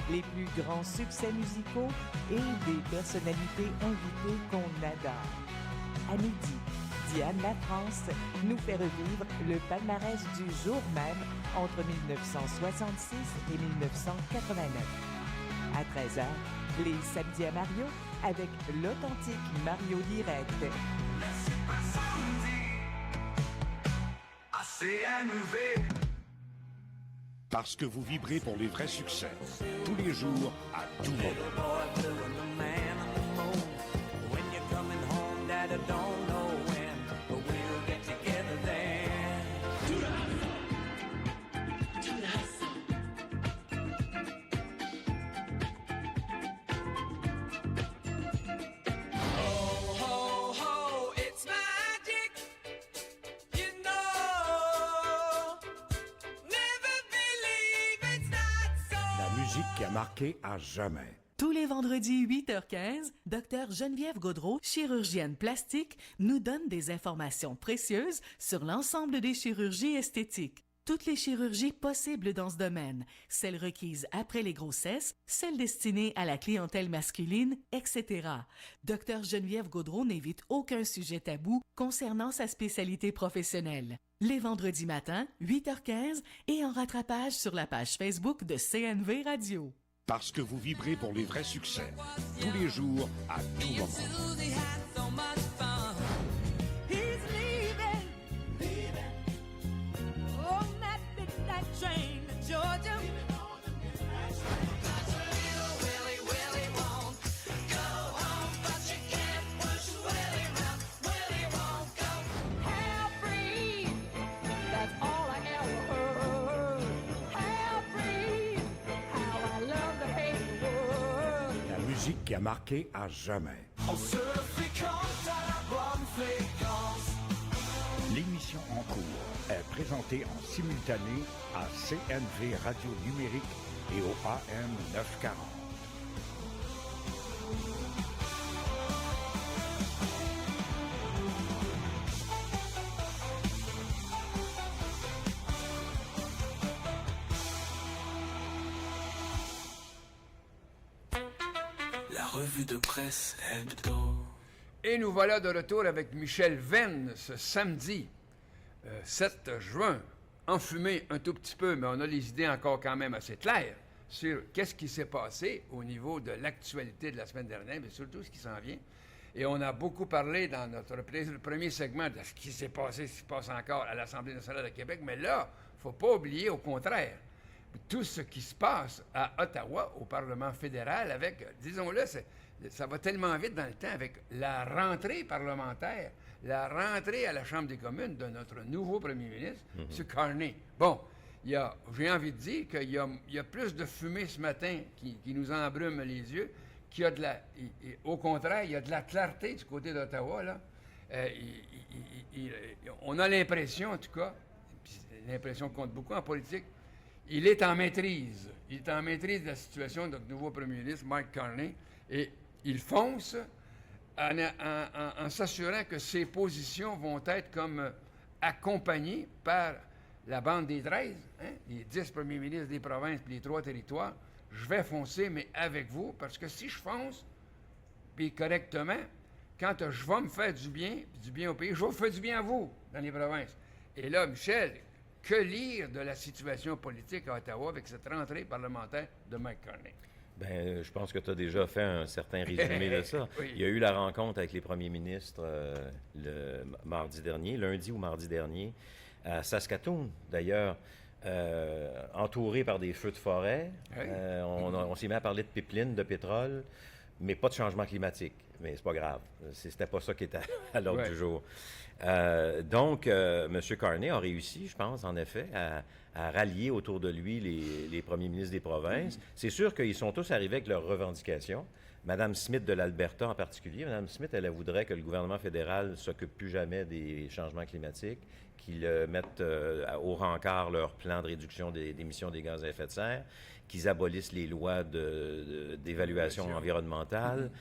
Les plus grands succès musicaux et des personnalités invitées qu'on adore. À midi, Diane Lafrance nous fait revivre le palmarès du jour même entre 1966 et 1989. À 13h, les Samedis à Mario avec l'authentique Mario Direct. Les super samedis. À CNV. Parce que vous vibrez pour les vrais succès. Tous les jours, à tout moment. La musique qui a marqué à jamais. Tous les vendredis 8h15, Dr Geneviève Gaudreau, chirurgienne plastique, nous donne des informations précieuses sur l'ensemble des chirurgies esthétiques. Toutes les chirurgies possibles dans ce domaine, celles requises après les grossesses, celles destinées à la clientèle masculine, etc. Dr Geneviève Gaudreau n'évite aucun sujet tabou concernant sa spécialité professionnelle. Les vendredis matins, 8h15 et en rattrapage sur la page Facebook de CNV Radio. Parce que vous vibrez pour les vrais succès. Tous les jours, à tout moment. La musique qui a marqué à jamais. On se fréquente à la bonne fréquence. L'émission en cours est présentée en simultané à CNV Radio Numérique et au AM 940. La revue de presse hebdo. Et nous voilà de retour avec Michel Venn ce samedi 7 juin. Enfumé un tout petit peu, mais on a les idées encore quand même assez claires sur qu'est-ce qui s'est passé au niveau de l'actualité de la semaine dernière, mais surtout ce qui s'en vient. Et on a beaucoup parlé dans notre premier segment de ce qui s'est passé, ce qui se passe encore à l'Assemblée nationale de Québec. Mais là, il ne faut pas oublier, au contraire, tout ce qui se passe à Ottawa, au Parlement fédéral, avec, disons-le, ça va tellement vite dans le temps, avec la rentrée parlementaire, la rentrée à la Chambre des communes de notre nouveau premier ministre, M. Carney. Bon, j'ai envie de dire qu'il y a plus de fumée ce matin qui nous embrume les yeux, qu'il y a au contraire, il y a de la clarté du côté d'Ottawa, là. On a l'impression, en tout cas, puis l'impression compte beaucoup en politique, il est en maîtrise. Il est en maîtrise de la situation de notre nouveau premier ministre, Mike Carney, et il fonce en s'assurant que ses positions vont être comme accompagnées par la bande des 13, hein, les 10 premiers ministres des provinces puis les 3 territoires, je vais foncer, mais avec vous, parce que si je fonce, puis correctement, quand je vais me faire du bien au pays, je vais vous faire du bien à vous, dans les provinces. Et là, Michel, que lire de la situation politique à Ottawa avec cette rentrée parlementaire de Mike Carney? Bien, je pense que tu as déjà fait un certain résumé de ça. Oui. Il y a eu la rencontre avec les premiers ministres le mardi dernier, lundi ou mardi dernier, à Saskatoon, d'ailleurs, entouré par des feux de forêt. Oui. On s'est mis à parler de pipeline, de pétrole, mais pas de changement climatique. Mais c'est pas grave. C'était pas ça qui était à l'ordre Ouais. du jour. Donc, M. Carney a réussi, je pense, en effet, à rallier autour de lui les premiers ministres des provinces. C'est sûr qu'ils sont tous arrivés avec leurs revendications. Mme Smith de l'Alberta en particulier. Mme Smith, elle voudrait que le gouvernement fédéral ne s'occupe plus jamais des changements climatiques, qu'ils mettent au rencard leur plan de réduction des émissions des gaz à effet de serre, qu'ils abolissent les lois d'évaluation environnementale,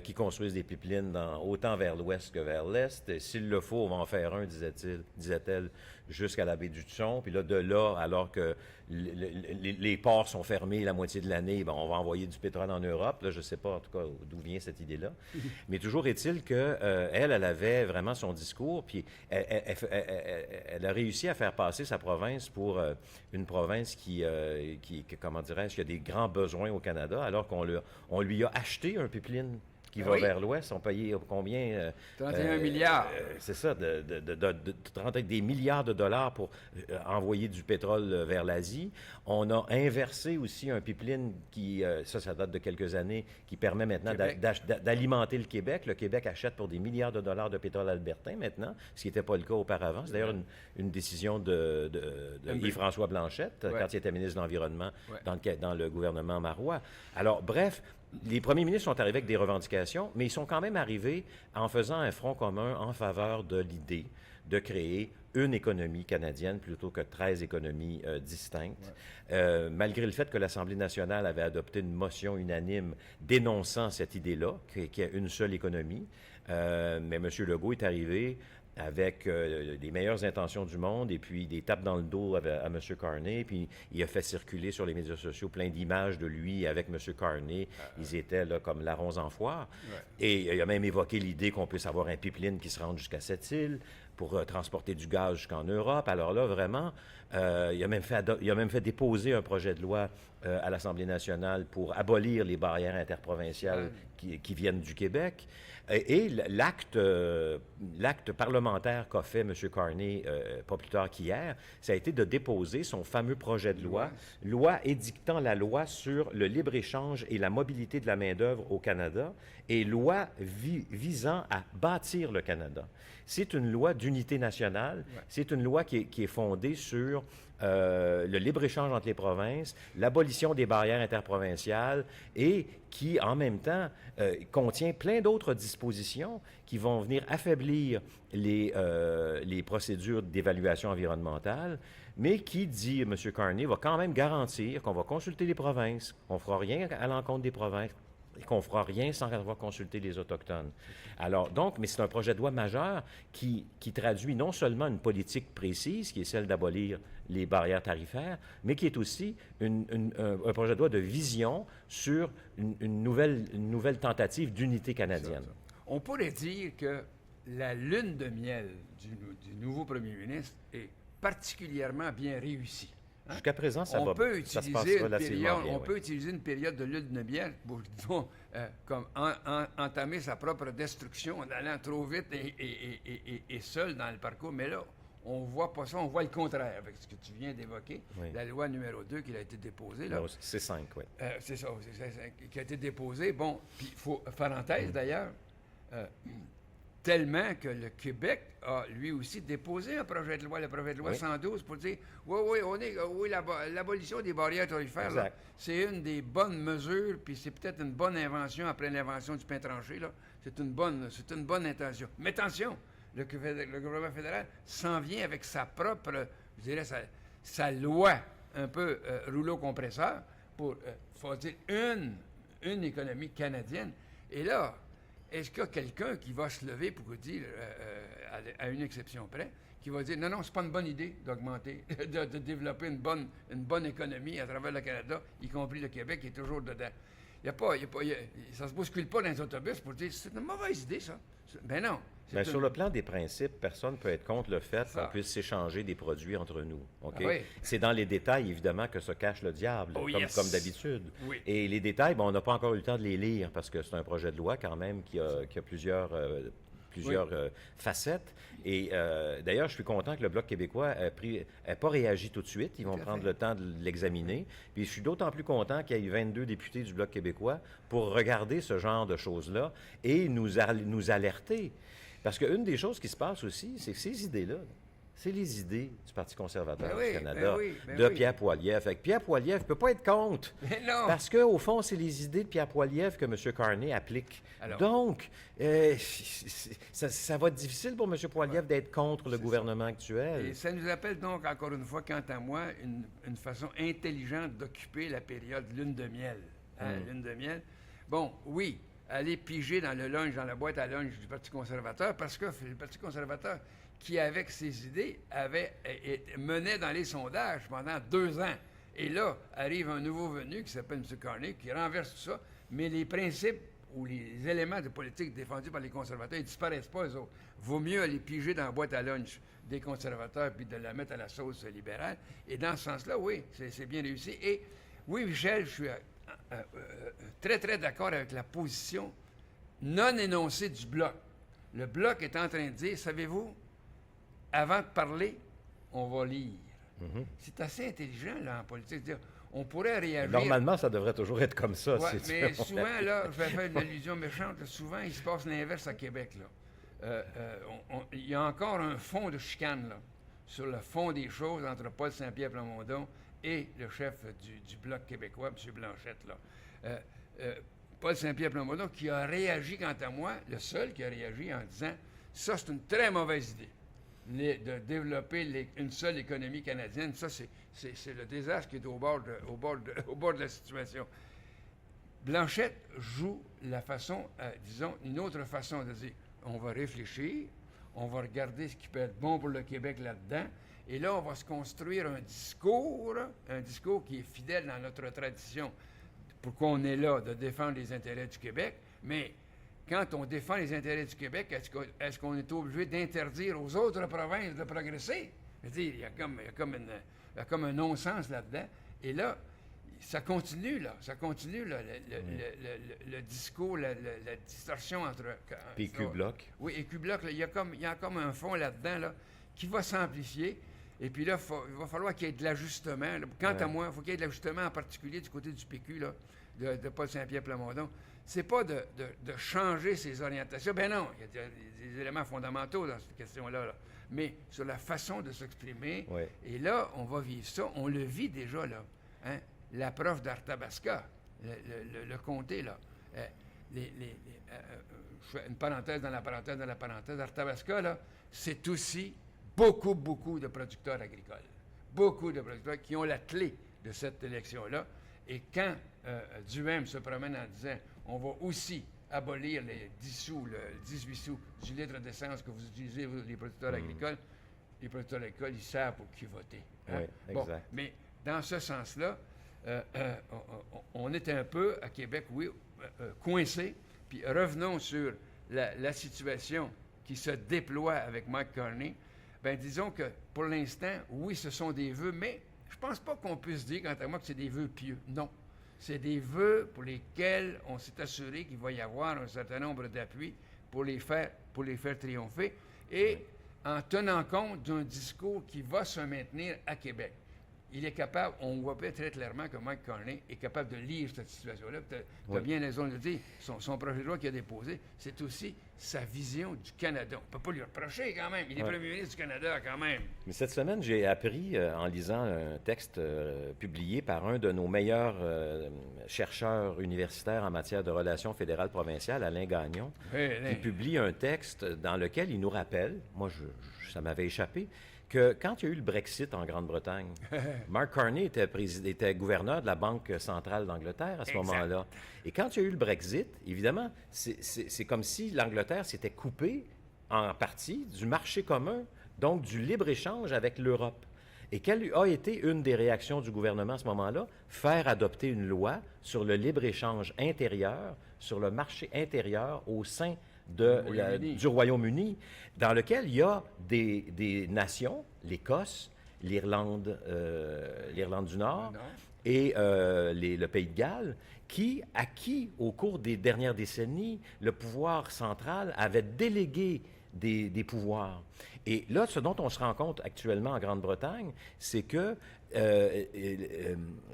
qu'ils construisent des pipelines autant vers l'ouest que vers l'est. S'il le faut, on va en faire un, disait-elle, jusqu'à la baie du Tson. Puis là, de là, alors que les ports sont fermés la moitié de l'année, ben, on va envoyer du pétrole en Europe. Là, je ne sais pas, en tout cas, d'où vient cette idée-là. Mais toujours est-il qu'elle avait vraiment son discours, puis elle a réussi à faire passer sa province pour une province qui comment dirais-je, qui a des grands besoins au Canada, alors qu'on lui a acheté un pipeline qui va vers l'ouest. On payait combien? 31 milliards. C'est ça, de rentrer avec des milliards de dollars pour envoyer du pétrole vers l'Asie. On a inversé aussi un pipeline qui, ça date de quelques années, qui permet maintenant d'alimenter le Québec. Le Québec achète pour des milliards de dollars de pétrole albertain maintenant, ce qui n'était pas le cas auparavant. C'est d'ailleurs une décision de Yves-François Blanchette, quand il était ministre de l'Environnement dans le gouvernement Marois. Alors, bref, les premiers ministres sont arrivés avec des revendications, mais ils sont quand même arrivés en faisant un front commun en faveur de l'idée de créer une économie canadienne plutôt que 13 économies distinctes. Malgré le fait que l'Assemblée nationale avait adopté une motion unanime dénonçant cette idée-là, qu'il y a une seule économie, mais M. Legault est arrivé avec les meilleures intentions du monde et puis des tapes dans le dos à M. Carney. Puis il a fait circuler sur les médias sociaux plein d'images de lui avec M. Carney. Ils étaient là comme larrons en foire. Et il a même évoqué l'idée qu'on puisse avoir un pipeline qui se rende jusqu'à cette île pour transporter du gaz jusqu'en Europe. Alors là, vraiment, il a même fait déposer un projet de loi à l'Assemblée nationale pour abolir les barrières interprovinciales qui viennent du Québec. Et l'acte parlementaire qu'a fait M. Carney pas plus tard qu'hier, ça a été de déposer son fameux projet de loi édictant la loi sur le libre-échange et la mobilité de la main-d'œuvre au Canada et loi visant à bâtir le Canada. C'est une loi d'unité nationale, c'est une loi qui est fondée sur le libre-échange entre les provinces, l'abolition des barrières interprovinciales et qui, en même temps, contient plein d'autres dispositions qui vont venir affaiblir les procédures d'évaluation environnementale, mais qui, dit M. Carney, va quand même garantir qu'on va consulter les provinces, qu'on ne fera rien à l'encontre des provinces, et qu'on ne fera rien sans avoir consulté les Autochtones. Alors, donc, mais c'est un projet de loi majeur qui traduit non seulement une politique précise, qui est celle d'abolir les barrières tarifaires, mais qui est aussi un projet de loi de vision sur une nouvelle tentative d'unité canadienne. On pourrait dire que la lune de miel du nouveau premier ministre est particulièrement bien réussie. Hein? Jusqu'à présent, ça se passe relativement bien. On peut utiliser une période de lune de miel pour, disons, comme entamer sa propre destruction en allant trop vite et seul dans le parcours. Mais là, on ne voit pas ça, on voit le contraire avec ce que tu viens d'évoquer, la loi numéro 2 qui a été déposée. Là. C'est 5, oui. C'est ça, qui a été déposée. Bon, puis il faut, parenthèse d'ailleurs, tellement que le Québec a lui aussi déposé un projet de loi, le projet de loi 112, pour dire l'abolition des barrières tarifaires, là, c'est une des bonnes mesures, puis c'est peut-être une bonne invention après l'invention du pain tranché. Là. C'est une bonne intention. Mais attention, le gouvernement fédéral s'en vient avec sa propre, je dirais, sa loi un peu rouleau compresseur pour faut dire une économie canadienne. Et là, est-ce qu'il y a quelqu'un qui va se lever pour dire, à une exception près, qui va dire non, non, c'est pas une bonne idée d'augmenter, de développer une bonne économie à travers le Canada, y compris le Québec qui est toujours dedans. Ça se bouscule pas dans les autobus pour dire c'est une mauvaise idée, ça. Ben non. Mais sur le plan des principes, personne ne peut être contre le fait qu'on puisse s'échanger des produits entre nous. OK? Ah oui. C'est dans les détails, évidemment, que se cache le diable, comme d'habitude. Oui. Et les détails, on n'a pas encore eu le temps de les lire parce que c'est un projet de loi quand même qui a plusieurs facettes. Et d'ailleurs, je suis content que le Bloc québécois n'ait pas réagi tout de suite. Ils vont prendre le temps de l'examiner. Puis je suis d'autant plus content qu'il y ait 22 députés du Bloc québécois pour regarder ce genre de choses-là et nous alerter. Parce qu'une des choses qui se passe aussi, c'est que ces idées-là, c'est les idées du Parti conservateur du Canada, Pierre Poilievre. Fait que Pierre Poilievre ne peut pas être contre. Mais non! Parce qu'au fond, c'est les idées de Pierre Poilievre que M. Carney applique. Alors, donc, ça va être difficile pour M. Poilievre d'être contre le gouvernement actuel. Et ça nous appelle donc, encore une fois, quant à moi, une façon intelligente d'occuper la période lune de miel. Lune de miel. Bon, oui, aller piger dans le lunch, dans la boîte à lunch du Parti conservateur, parce que le Parti conservateur, qui, avec ses idées, menait dans les sondages pendant 2 ans. Et là, arrive un nouveau venu qui s'appelle M. Carney, qui renverse tout ça, mais les principes ou les éléments de politique défendus par les conservateurs, ils ne disparaissent pas, eux autres. Vaut mieux aller piger dans la boîte à lunch des conservateurs puis de la mettre à la sauce libérale. Et dans ce sens-là, oui, c'est bien réussi. Et oui, Michel, je suis très, très d'accord avec la position non énoncée du Bloc. Le Bloc est en train de dire, savez-vous, avant de parler, on va lire. Mm-hmm. C'est assez intelligent, là, en politique, de dire, on pourrait réagir... Normalement, ça devrait toujours être comme ça. Ouais, mais souvent, là, je vais faire une allusion méchante, là, souvent, il se passe l'inverse à Québec, là. Il y a encore un fond de chicane, là, sur le fond des choses entre Paul Saint-Pierre Plamondon et le chef du Bloc québécois, M. Blanchette, là. Paul Saint-Pierre Plamondon, qui a réagi, quant à moi, le seul qui a réagi en disant « Ça, c'est une très mauvaise idée. De développer une seule économie canadienne, ça, c'est le désastre qui est au bord de la situation. » Blanchette joue la façon, disons, une autre façon de dire on va réfléchir, on va regarder ce qui peut être bon pour le Québec là-dedans, et là, on va se construire un discours qui est fidèle dans notre tradition. Pourquoi on est là, de défendre les intérêts du Québec, mais quand on défend les intérêts du Québec, est-ce qu'on est obligé d'interdire aux autres provinces de progresser? Je veux dire, il y a comme un non-sens là-dedans. Et là, ça continue, le discours, la distorsion entre... Puis Q-Bloc. Oui, et Q-Bloc, il y a comme un fond là-dedans, là, qui va s'amplifier. Et puis là, il va falloir qu'il y ait de l'ajustement. Quant à moi, il faut qu'il y ait de l'ajustement, en particulier du côté du PQ, là, de Paul Saint-Pierre Plamondon. C'est pas de changer ses orientations. Ben non, il y a des éléments fondamentaux dans cette question-là, là. Mais sur la façon de s'exprimer. Oui. Et là, on va vivre ça. On le vit déjà, là. Hein? La prof d'Arthabasca, le comté, là. Je fais une parenthèse dans la parenthèse dans la parenthèse. Arthabasca, là, c'est aussi beaucoup de producteurs agricoles. Beaucoup de producteurs qui ont la clé de cette élection-là. Et quand Duhem se promène en disant on va aussi abolir les 10 sous, le 18 sous du litre d'essence que vous utilisez, vous, les producteurs agricoles, les producteurs agricoles, ils savent pour qui voter. Hein? Oui, bon, exact. mais dans ce sens-là, on est un peu, à Québec, oui, coincé. Puis revenons sur la situation qui se déploie avec Mike Carney. Bien, disons que pour l'instant, oui, ce sont des vœux, mais je ne pense pas qu'on puisse dire, quant à moi, que c'est des vœux pieux. Non. C'est des vœux pour lesquels on s'est assuré qu'il va y avoir un certain nombre d'appuis pour les faire triompher, et en tenant compte d'un discours qui va se maintenir à Québec. Il est capable, on voit pas très clairement que Mike Carney est capable de lire cette situation-là. Tu as bien raison de le dire. Son projet de loi qu'il a déposé, c'est aussi sa vision du Canada. On ne peut pas lui reprocher quand même. Il est premier ministre du Canada quand même. Mais cette semaine, j'ai appris, en lisant un texte publié par un de nos meilleurs chercheurs universitaires en matière de relations fédérales provinciales, Alain Gagnon, qui publie un texte dans lequel il nous rappelle, moi ça m'avait échappé, que quand il y a eu le Brexit en Grande-Bretagne, Mark Carney était gouverneur de la Banque centrale d'Angleterre à ce moment-là. Et quand il y a eu le Brexit, évidemment, c'est comme si l'Angleterre s'était coupée en partie du marché commun donc du libre-échange avec l'Europe. Et quelle a été une des réactions du gouvernement à ce moment-là? Faire adopter une loi sur le libre-échange intérieur, sur le marché intérieur au sein du Royaume-Uni, dans lequel il y a des nations, l'Écosse, l'Irlande du Nord et le Pays de Galles, à qui, au cours des dernières décennies, le pouvoir central avait délégué des pouvoirs. Et là, ce dont on se rend compte actuellement en Grande-Bretagne, c'est que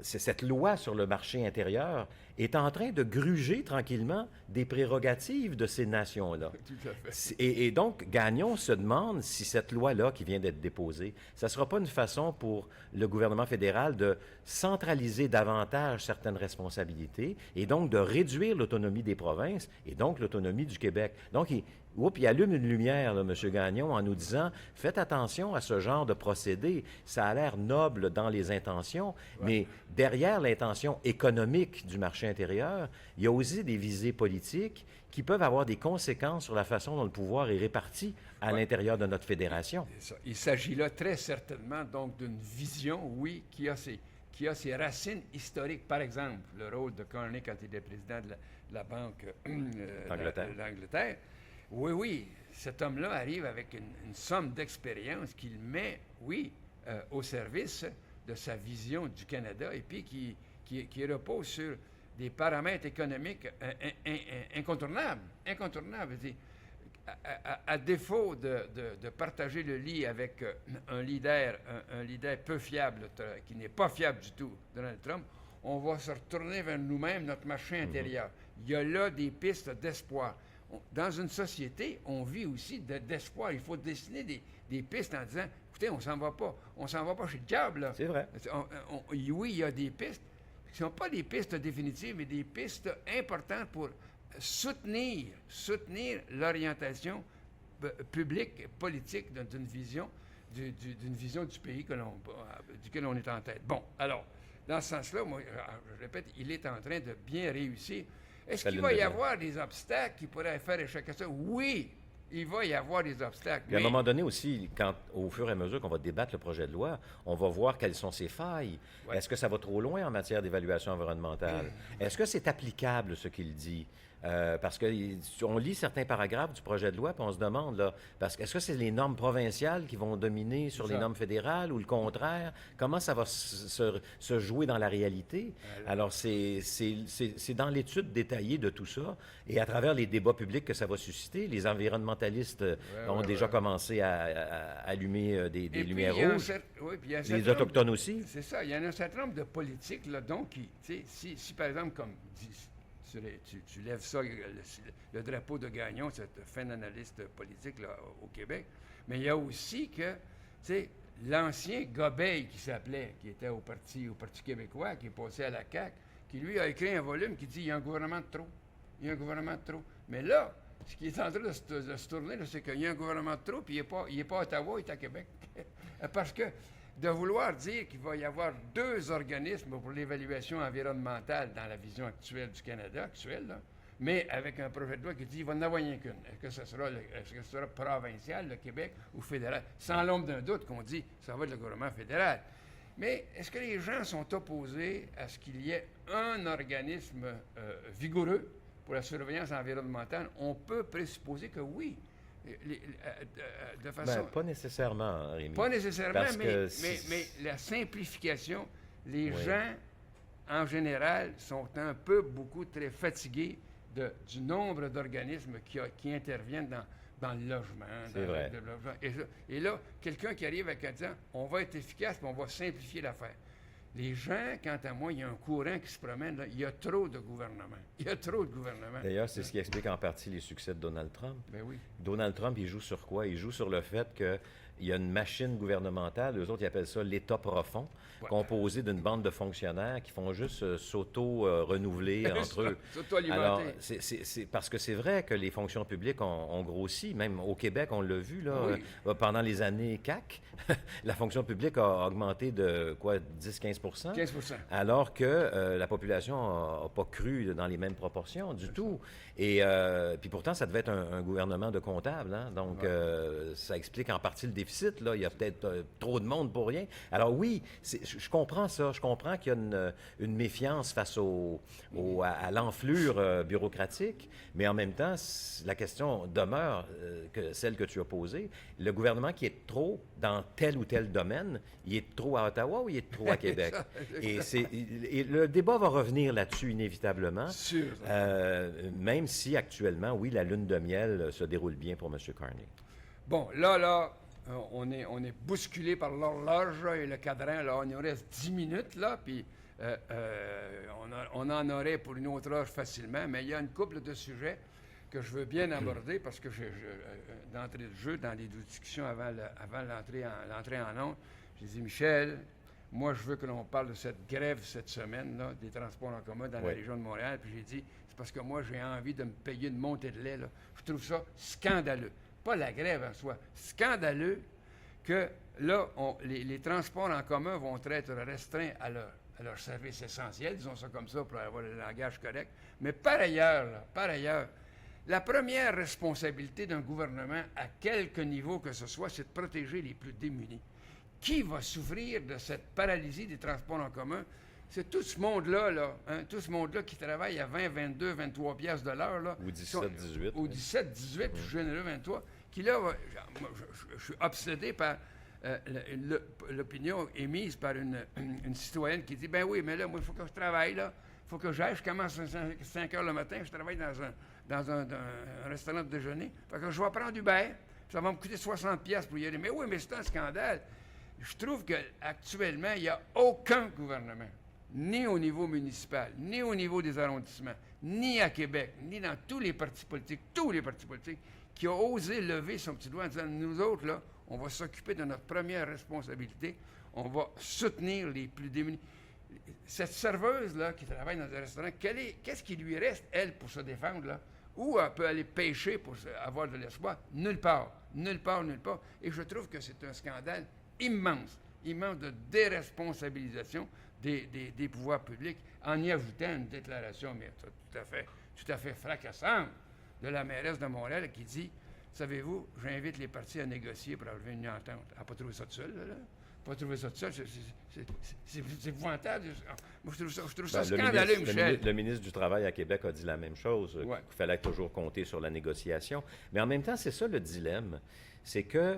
cette loi sur le marché intérieur est en train de gruger tranquillement des prérogatives de ces nations-là. Tout à fait. Et donc, Gagnon se demande si cette loi-là qui vient d'être déposée, ça ne sera pas une façon pour le gouvernement fédéral de centraliser davantage certaines responsabilités et donc de réduire l'autonomie des provinces et donc l'autonomie du Québec. Donc, il allume une lumière, là, M. Gagnon, en nous disant « Faites attention à ce genre de procédé. Ça a l'air noble dans les intentions, mais derrière l'intention économique du marché intérieur, il y a aussi des visées politiques qui peuvent avoir des conséquences sur la façon dont le pouvoir est réparti à l'intérieur de notre fédération. » Il s'agit là très certainement donc d'une vision, oui, qui a ses racines historiques. Par exemple, le rôle de Carney quand il était président de la Banque d'Angleterre. Oui, cet homme-là arrive avec une somme d'expérience qu'il met, au service de sa vision du Canada et puis qui repose sur des paramètres économiques incontournables. À défaut de partager le lit avec un leader peu fiable, qui n'est pas fiable du tout, Donald Trump, on va se retourner vers nous-mêmes, notre marché intérieur. Il y a là des pistes d'espoir. Dans une société, on vit aussi d'espoir. Il faut dessiner des pistes en disant, écoutez, on s'en va pas chez le diable. Là. C'est vrai. Oui, il y a des pistes qui ne sont pas des pistes définitives, mais des pistes importantes pour soutenir l'orientation publique, politique d'une vision du pays duquel on est en tête. Bon, alors, dans ce sens-là, moi, je répète, il est en train de bien réussir. Est-ce qu'il va y avoir des obstacles qui pourraient faire échec à ça? Oui, il va y avoir des obstacles. Puis à un moment donné aussi, au fur et à mesure qu'on va débattre le projet de loi, on va voir quelles sont ses failles. Ouais. Est-ce que ça va trop loin en matière d'évaluation environnementale? Est-ce que c'est applicable, ce qu'il dit? Parce qu'on lit certains paragraphes du projet de loi, puis on se demande, là, est-ce que c'est les normes provinciales qui vont dominer sur les normes fédérales ou le contraire? Comment ça va se jouer dans la réalité? Alors, c'est dans l'étude détaillée de tout ça, et à travers les débats publics que ça va susciter, les environnementalistes ont déjà commencé à allumer des lumières rouges. Les Autochtones aussi. C'est ça, il y en a un certain nombre de politiques, là, donc, si par exemple, comme tu lèves ça, le drapeau de Gagnon, cette fin analyste politique là, au Québec, mais il y a aussi que, l'ancien Gobeil qui s'appelait, qui était au Parti québécois, qui est passé à la CAQ, qui lui a écrit un volume qui dit « Il y a un gouvernement de trop. Il y a un gouvernement de trop. » Mais là, ce qui est en train de se tourner, là, c'est qu'il y a un gouvernement de trop, puis il n'est pas à Ottawa, il est à Québec. Parce que de vouloir dire qu'il va y avoir 2 organismes pour l'évaluation environnementale dans la vision actuelle du Canada, là, mais avec un projet de loi qui dit qu'il va en avoir rien qu'une. Est-ce que ce sera provincial, le Québec, ou fédéral? Sans l'ombre d'un doute qu'on dit que ça va être le gouvernement fédéral. Mais est-ce que les gens sont opposés à ce qu'il y ait un organisme vigoureux pour la surveillance environnementale? On peut présupposer que oui. De façon... pas nécessairement, Rémi. Pas nécessairement, mais la simplification, les gens, en général, sont beaucoup très fatigués du nombre d'organismes qui interviennent dans le logement. C'est vrai. Et là, quelqu'un qui arrive avec un disant, on va être efficace, mais on va simplifier l'affaire. Les gens, quant à moi, il y a un courant qui se promène, là, il y a trop de gouvernements. D'ailleurs, c'est ce qui explique en partie les succès de Donald Trump. Ben oui. Donald Trump, il joue sur quoi? Il joue sur le fait qu'il y a une machine gouvernementale, eux autres, ils appellent ça l'État profond, composé d'une bande de fonctionnaires qui font juste s'auto-renouveler entre eux. S'auto-alimenter. Alors, c'est parce que c'est vrai que les fonctions publiques ont grossi. Même au Québec, on l'a vu, là, pendant les années CAQ, la fonction publique a augmenté de, 10-15 15 alors que la population n'a pas cru dans les mêmes proportions du tout. Et puis pourtant, ça devait être un gouvernement de comptables. Hein? Donc, ça explique en partie le déficit déficit, là. Il y a peut-être trop de monde pour rien. Alors oui, je comprends ça. Je comprends qu'il y a une méfiance face à l'enflure bureaucratique, mais en même temps, la question demeure que celle que tu as posée. Le gouvernement qui est trop dans tel ou tel domaine, il est trop à Ottawa ou il est trop à Québec? Et le débat va revenir là-dessus inévitablement. Sûr. Même si actuellement, oui, la lune de miel se déroule bien pour M. Carney. Bon, là, on est bousculé par l'horloge et le cadran. Là, il nous reste 10 minutes, là, puis on en aurait pour une autre heure facilement, mais il y a une couple de sujets que je veux bien aborder parce que d'entrée de jeu, dans les discussions avant l'entrée en ondes, j'ai dit, Michel, moi, je veux que l'on parle de cette grève cette semaine, là, des transports en commun dans la région de Montréal. Puis j'ai dit, c'est parce que moi, j'ai envie de me payer une montée de lait. Là. Je trouve ça scandaleux. Pas la grève en soi. Scandaleux que là, les transports en commun vont être restreints à leur service essentiel, disons ça comme ça pour avoir le langage correct. Mais par ailleurs, la première responsabilité d'un gouvernement, à quelque niveau que ce soit, c'est de protéger les plus démunis. Qui va souffrir de cette paralysie des transports en commun? C'est tout ce monde-là, tout ce monde-là qui travaille à 20, 22, 23 piastres de l'heure. Là, ou 17, 18. Ou 17, 18, plus généreux, 23. Qui là, je suis obsédé par l'opinion émise par une citoyenne qui dit, ben oui, mais là, moi, il faut que je travaille, là. Il faut que j'aille, je commence à 5 heures le matin, je travaille dans un restaurant de déjeuner. Fait que je vais prendre Uber, ça va me coûter 60 piastres pour y aller. Mais oui, mais c'est un scandale. Je trouve qu'actuellement, il n'y a aucun gouvernement, ni au niveau municipal, ni au niveau des arrondissements, ni à Québec, ni dans tous les partis politiques, qui a osé lever son petit doigt en disant, nous autres, là, on va s'occuper de notre première responsabilité, on va soutenir les plus démunis. Cette serveuse-là, qui travaille dans un restaurant, qu'est-ce qui lui reste, elle, pour se défendre, là? Où elle peut aller pêcher pour avoir de l'espoir? Nulle part. Et je trouve que c'est un scandale immense de déresponsabilisation des pouvoirs publics, en y ajoutant une déclaration mais tout à fait fracassante de la mairesse de Montréal qui dit, savez-vous, j'invite les partis à négocier pour arriver à une entente. Elle n'a pas trouvé ça tout seul, là. Pas trouvé ça tout seul, c'est épouvantable. Moi, je trouve ça scandaleux, Michel. Le ministre du Travail à Québec a dit la même chose, qu'il fallait toujours compter sur la négociation. Mais en même temps, c'est ça le dilemme. C'est que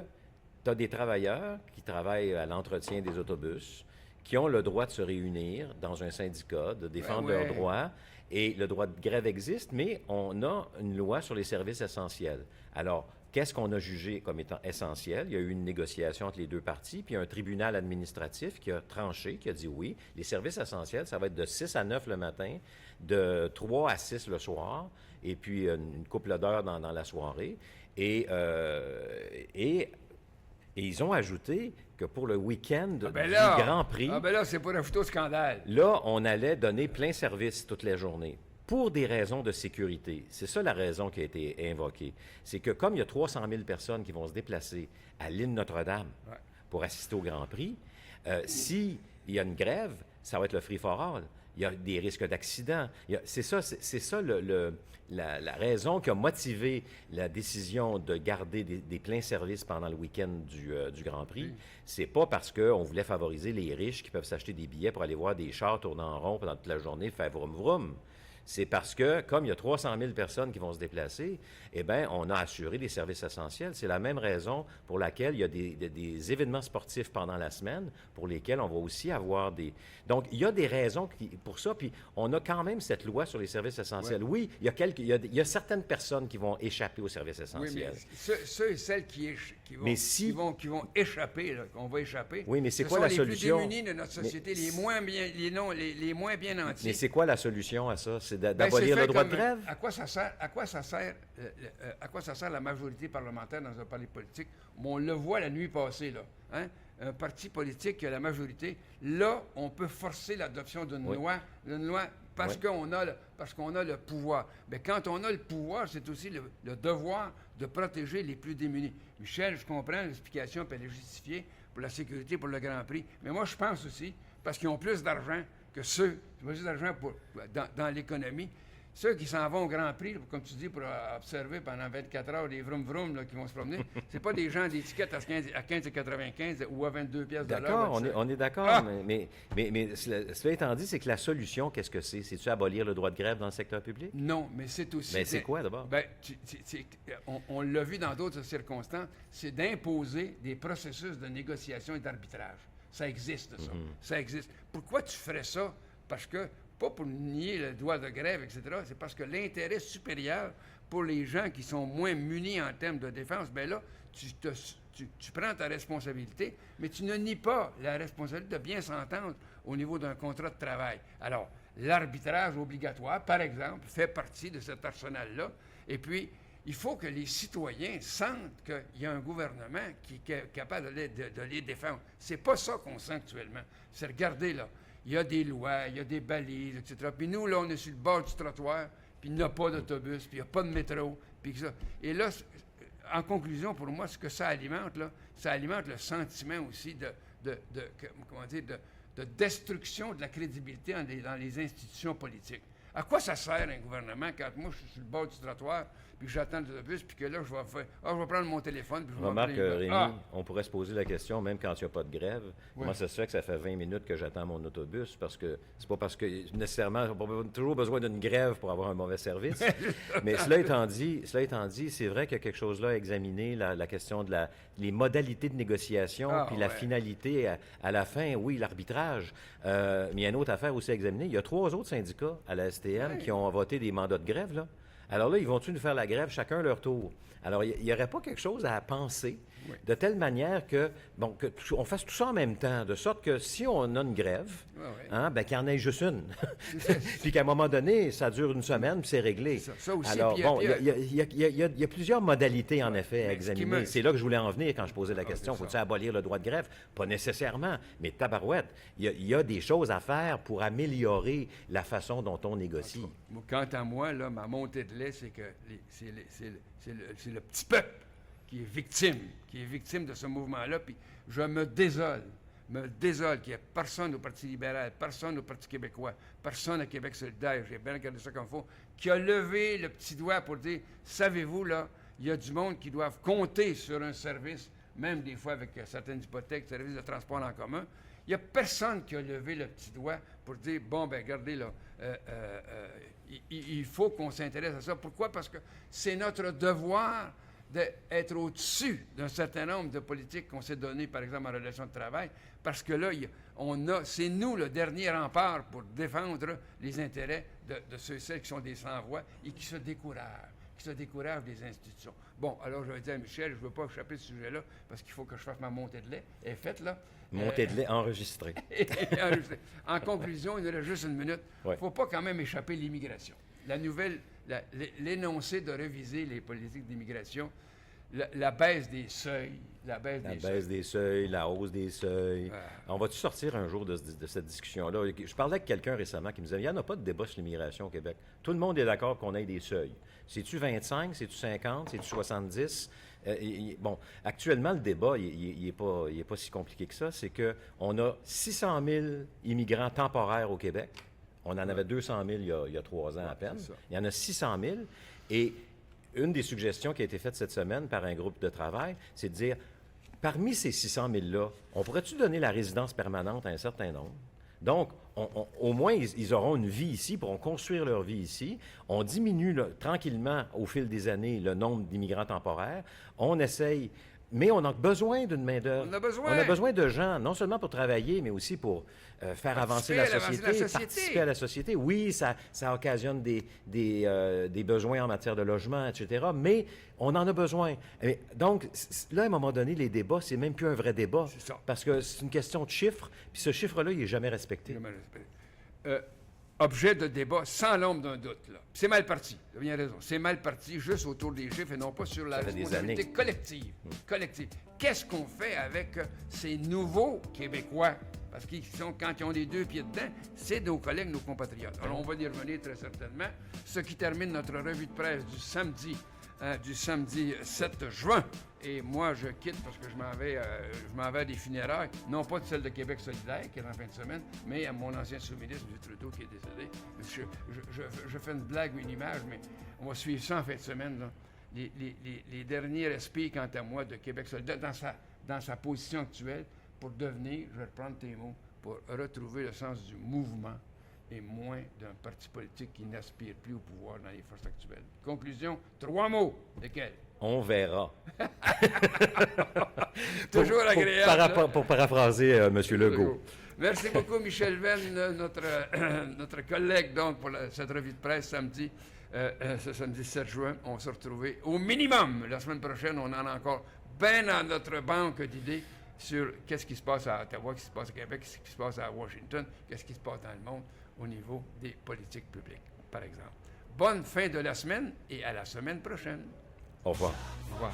tu as des travailleurs qui travaillent à l'entretien des autobus, qui ont le droit de se réunir dans un syndicat, de défendre leurs droits. Et le droit de grève existe, mais on a une loi sur les services essentiels. Alors, qu'est-ce qu'on a jugé comme étant essentiel? Il y a eu une négociation entre les deux parties, puis il y a un tribunal administratif qui a tranché, qui a dit oui, les services essentiels, ça va être de 6 à 9 le matin, de 3 à 6 le soir, et puis une couple d'heures dans la soirée. Et ils ont ajouté que pour le week-end du Grand Prix... Ah ben là, c'est pour ajouter au scandale. Là, on allait donner plein service toute la journée. Pour des raisons de sécurité. C'est ça la raison qui a été invoquée. C'est que comme il y a 300 000 personnes qui vont se déplacer à l'île Notre-Dame pour assister au Grand Prix, s'il y a une grève, ça va être le free-for-all. Il y a des risques d'accident. C'est ça la raison qui a motivé la décision de garder des pleins services pendant le week-end du Grand Prix. Oui. C'est pas parce qu'on voulait favoriser les riches qui peuvent s'acheter des billets pour aller voir des chars tourner en rond pendant toute la journée, faire vroom-vroom. C'est parce que, comme il y a 300 000 personnes qui vont se déplacer, eh bien, on a assuré des services essentiels. C'est la même raison pour laquelle il y a des événements sportifs pendant la semaine pour lesquels on va aussi avoir des... Donc, il y a des raisons pour ça, puis on a quand même cette loi sur les services essentiels. Oui, il y a certaines personnes qui vont échapper aux services essentiels. Oui, mais ceux et celles qui vont échapper, là, qu'on va échapper, oui, mais c'est quoi la solution? Les plus démunis de notre société, les moins bien nantis. Mais c'est quoi la solution à ça? C'est d'abolir le droit de grève? À quoi ça sert la majorité parlementaire dans un parti politique? On le voit la nuit passée, là. Hein? Un parti politique qui a la majorité, là, on peut forcer l'adoption d'une loi parce qu'on a le pouvoir. Mais quand on a le pouvoir, c'est aussi le devoir de protéger les plus démunis. Michel, je comprends l'explication, puis elle est justifiée pour la sécurité, pour le Grand Prix. Mais moi, je pense aussi, parce qu'ils ont plus d'argent que ceux qui ont plus d'argent dans l'économie, Ceux qui s'en vont au Grand Prix, comme tu dis, pour observer pendant 24 heures les vroom-vroom là, qui vont se promener, c'est pas des gens d'étiquette à 15,95 ou à 22 pièces de l'heure. D'accord, on est d'accord, Ah! mais cela étant dit, c'est que la solution, qu'est-ce que c'est? C'est-tu abolir le droit de grève dans le secteur public? Non, mais c'est aussi... Mais c'est quoi, d'abord? Ben, on l'a vu dans d'autres circonstances, c'est d'imposer des processus de négociation et d'arbitrage. Ça existe, ça. Ça existe. Pourquoi tu ferais ça? Parce que, pas pour nier le droit de grève, etc., c'est parce que l'intérêt supérieur pour les gens qui sont moins munis en termes de défense, bien là, tu prends ta responsabilité, mais tu ne nies pas la responsabilité de bien s'entendre au niveau d'un contrat de travail. Alors, l'arbitrage obligatoire, par exemple, fait partie de cet arsenal-là. Et puis, il faut que les citoyens sentent qu'il y a un gouvernement qui est capable de les défendre. C'est pas ça qu'on sent actuellement. C'est, regardez là, il y a des lois, il y a des balises, etc. Puis nous, là, on est sur le bord du trottoir, puis il n'y a pas d'autobus, puis il n'y a pas de métro, puis ça. Et là, en conclusion, pour moi, ce que ça alimente, là, ça alimente le sentiment aussi de destruction de la crédibilité dans les institutions politiques. À quoi ça sert un gouvernement quand moi, je suis sur le bord du trottoir, puis que j'attends l'autobus, puis que là, je vais prendre mon téléphone, puis je vais Remarque, appeler... Rémi, on pourrait se poser la question, même quand il n'y a pas de grève, Oui. moi, ça se fait que ça fait 20 minutes que j'attends mon autobus, parce que c'est pas parce que, nécessairement, on n'a pas toujours besoin d'une grève pour avoir un mauvais service. Mais cela étant dit, c'est vrai qu'il y a quelque chose là à examiner, la question de les modalités de négociation, puis la finalité à la fin, oui, l'arbitrage. Mais il y a une autre affaire aussi à examiner. Il y a 3 autres syndicats à la STM qui ont voté des mandats de grève, là. Alors là, ils vont-tu nous faire la grève chacun leur tour? Alors, il n'y aurait pas quelque chose à penser de telle manière que, on fasse tout ça en même temps, de sorte que si on a une grève, ben, qu'il y en ait juste une. Puis qu'à un moment donné, ça dure une semaine, puis c'est réglé. Ça aussi, alors, puis, bon, il y a plusieurs modalités, en effet, à examiner. me- C'est là que je voulais en venir quand je posais la question. Faut-il abolir le droit de grève? Pas nécessairement, mais tabarouette, il y a des choses à faire pour améliorer la façon dont on négocie. Quant à moi, là, ma montée de lait, c'est que c'est le petit peuple qui est victime de ce mouvement-là. Puis je me désole qu'il n'y ait personne au Parti libéral, personne au Parti québécois, personne à Québec solidaire, j'ai bien regardé ça comme il faut, qui a levé le petit doigt pour dire, savez-vous, là, il y a du monde qui doivent compter sur un service, même des fois avec certaines hypothèques, services de transport en commun. Il n'y a personne qui a levé le petit doigt pour dire, bon, ben regardez, là, il faut qu'on s'intéresse à ça. Pourquoi? Parce que c'est notre devoir d'être au-dessus d'un certain nombre de politiques qu'on s'est données, par exemple, en relation de travail, parce que là, c'est nous le dernier rempart pour défendre les intérêts de ceux et celles qui sont des sans-voix et qui se découragent des institutions. Bon, alors je vais dire à Michel, je ne veux pas échapper ce sujet-là, parce qu'il faut que je fasse ma montée de lait. Elle est faite, là. Montée de lait enregistrée. En conclusion, il nous reste juste une minute. Il ne faut pas quand même échapper l'immigration. L'énoncé de réviser les politiques d'immigration, la baisse des seuils, la baisse des seuils, la hausse des seuils. On va-tu sortir un jour de cette discussion-là? Je parlais avec quelqu'un récemment qui me disait, il n'y en a pas de débat sur l'immigration au Québec. Tout le monde est d'accord qu'on ait des seuils. C'est-tu 25? C'est-tu 50? C'est-tu 70? Bon, actuellement, le débat, il n'est pas si compliqué que ça. C'est qu'on a 600 000 immigrants temporaires au Québec. On en avait 200 000 il y a 3 ans à peine. Il y en a 600 000. Et une des suggestions qui a été faite cette semaine par un groupe de travail, c'est de dire, parmi ces 600 000-là, on pourrait-tu donner la résidence permanente à un certain nombre? Donc, au moins, ils auront une vie ici, pourront construire leur vie ici. On diminue tranquillement, au fil des années, le nombre d'immigrants temporaires. On essaye... Mais on a besoin d'une main-d'œuvre. On a besoin de gens, non seulement pour travailler, mais aussi pour faire avancer la société, participer à la société. Oui, ça occasionne des besoins en matière de logement, etc., mais on en a besoin. Et donc, là, à un moment donné, les débats, c'est même plus un vrai débat, parce que c'est une question de chiffres, puis ce chiffre-là, il n'est jamais respecté. Objet de débat sans l'ombre d'un doute. Là. C'est mal parti. Vous avez bien raison. C'est mal parti juste autour des chiffres et non pas sur la responsabilité collective. Qu'est-ce qu'on fait avec ces nouveaux Québécois? Parce qu'ils sont, quand ils ont les 2 pieds dedans, c'est nos collègues, nos compatriotes. Alors, on va y revenir très certainement. Ce qui termine notre revue de presse du samedi du samedi 7 juin. Et moi, je quitte parce que je m'en vais à des funérailles, non pas de celle de Québec solidaire, qui est en fin de semaine, mais à mon ancien sous-ministre, M. Trudeau, qui est décédé. Je fais une blague, une image, mais on va suivre ça en fin de semaine, là. Les derniers respires, quant à moi, de Québec solidaire, dans sa position actuelle, pour devenir, je vais reprendre tes mots, pour retrouver le sens du mouvement et moins d'un parti politique qui n'aspire plus au pouvoir dans les forces actuelles. Conclusion, 3 mots. Lesquels? On verra. Toujours agréable. Pour paraphraser M. Legault. Merci beaucoup, Michel Venn, notre collègue, donc, pour cette revue de presse samedi. Ce samedi 7 juin, on va se retrouver au minimum. La semaine prochaine, on en a encore bien dans notre banque d'idées sur qu'est-ce qui se passe à Ottawa, qu'est-ce qui se passe à Québec, qu'est-ce qui se passe à Washington, qu'est-ce qui se passe dans le monde au niveau des politiques publiques, par exemple. Bonne fin de la semaine et à la semaine prochaine. Au revoir. Au revoir.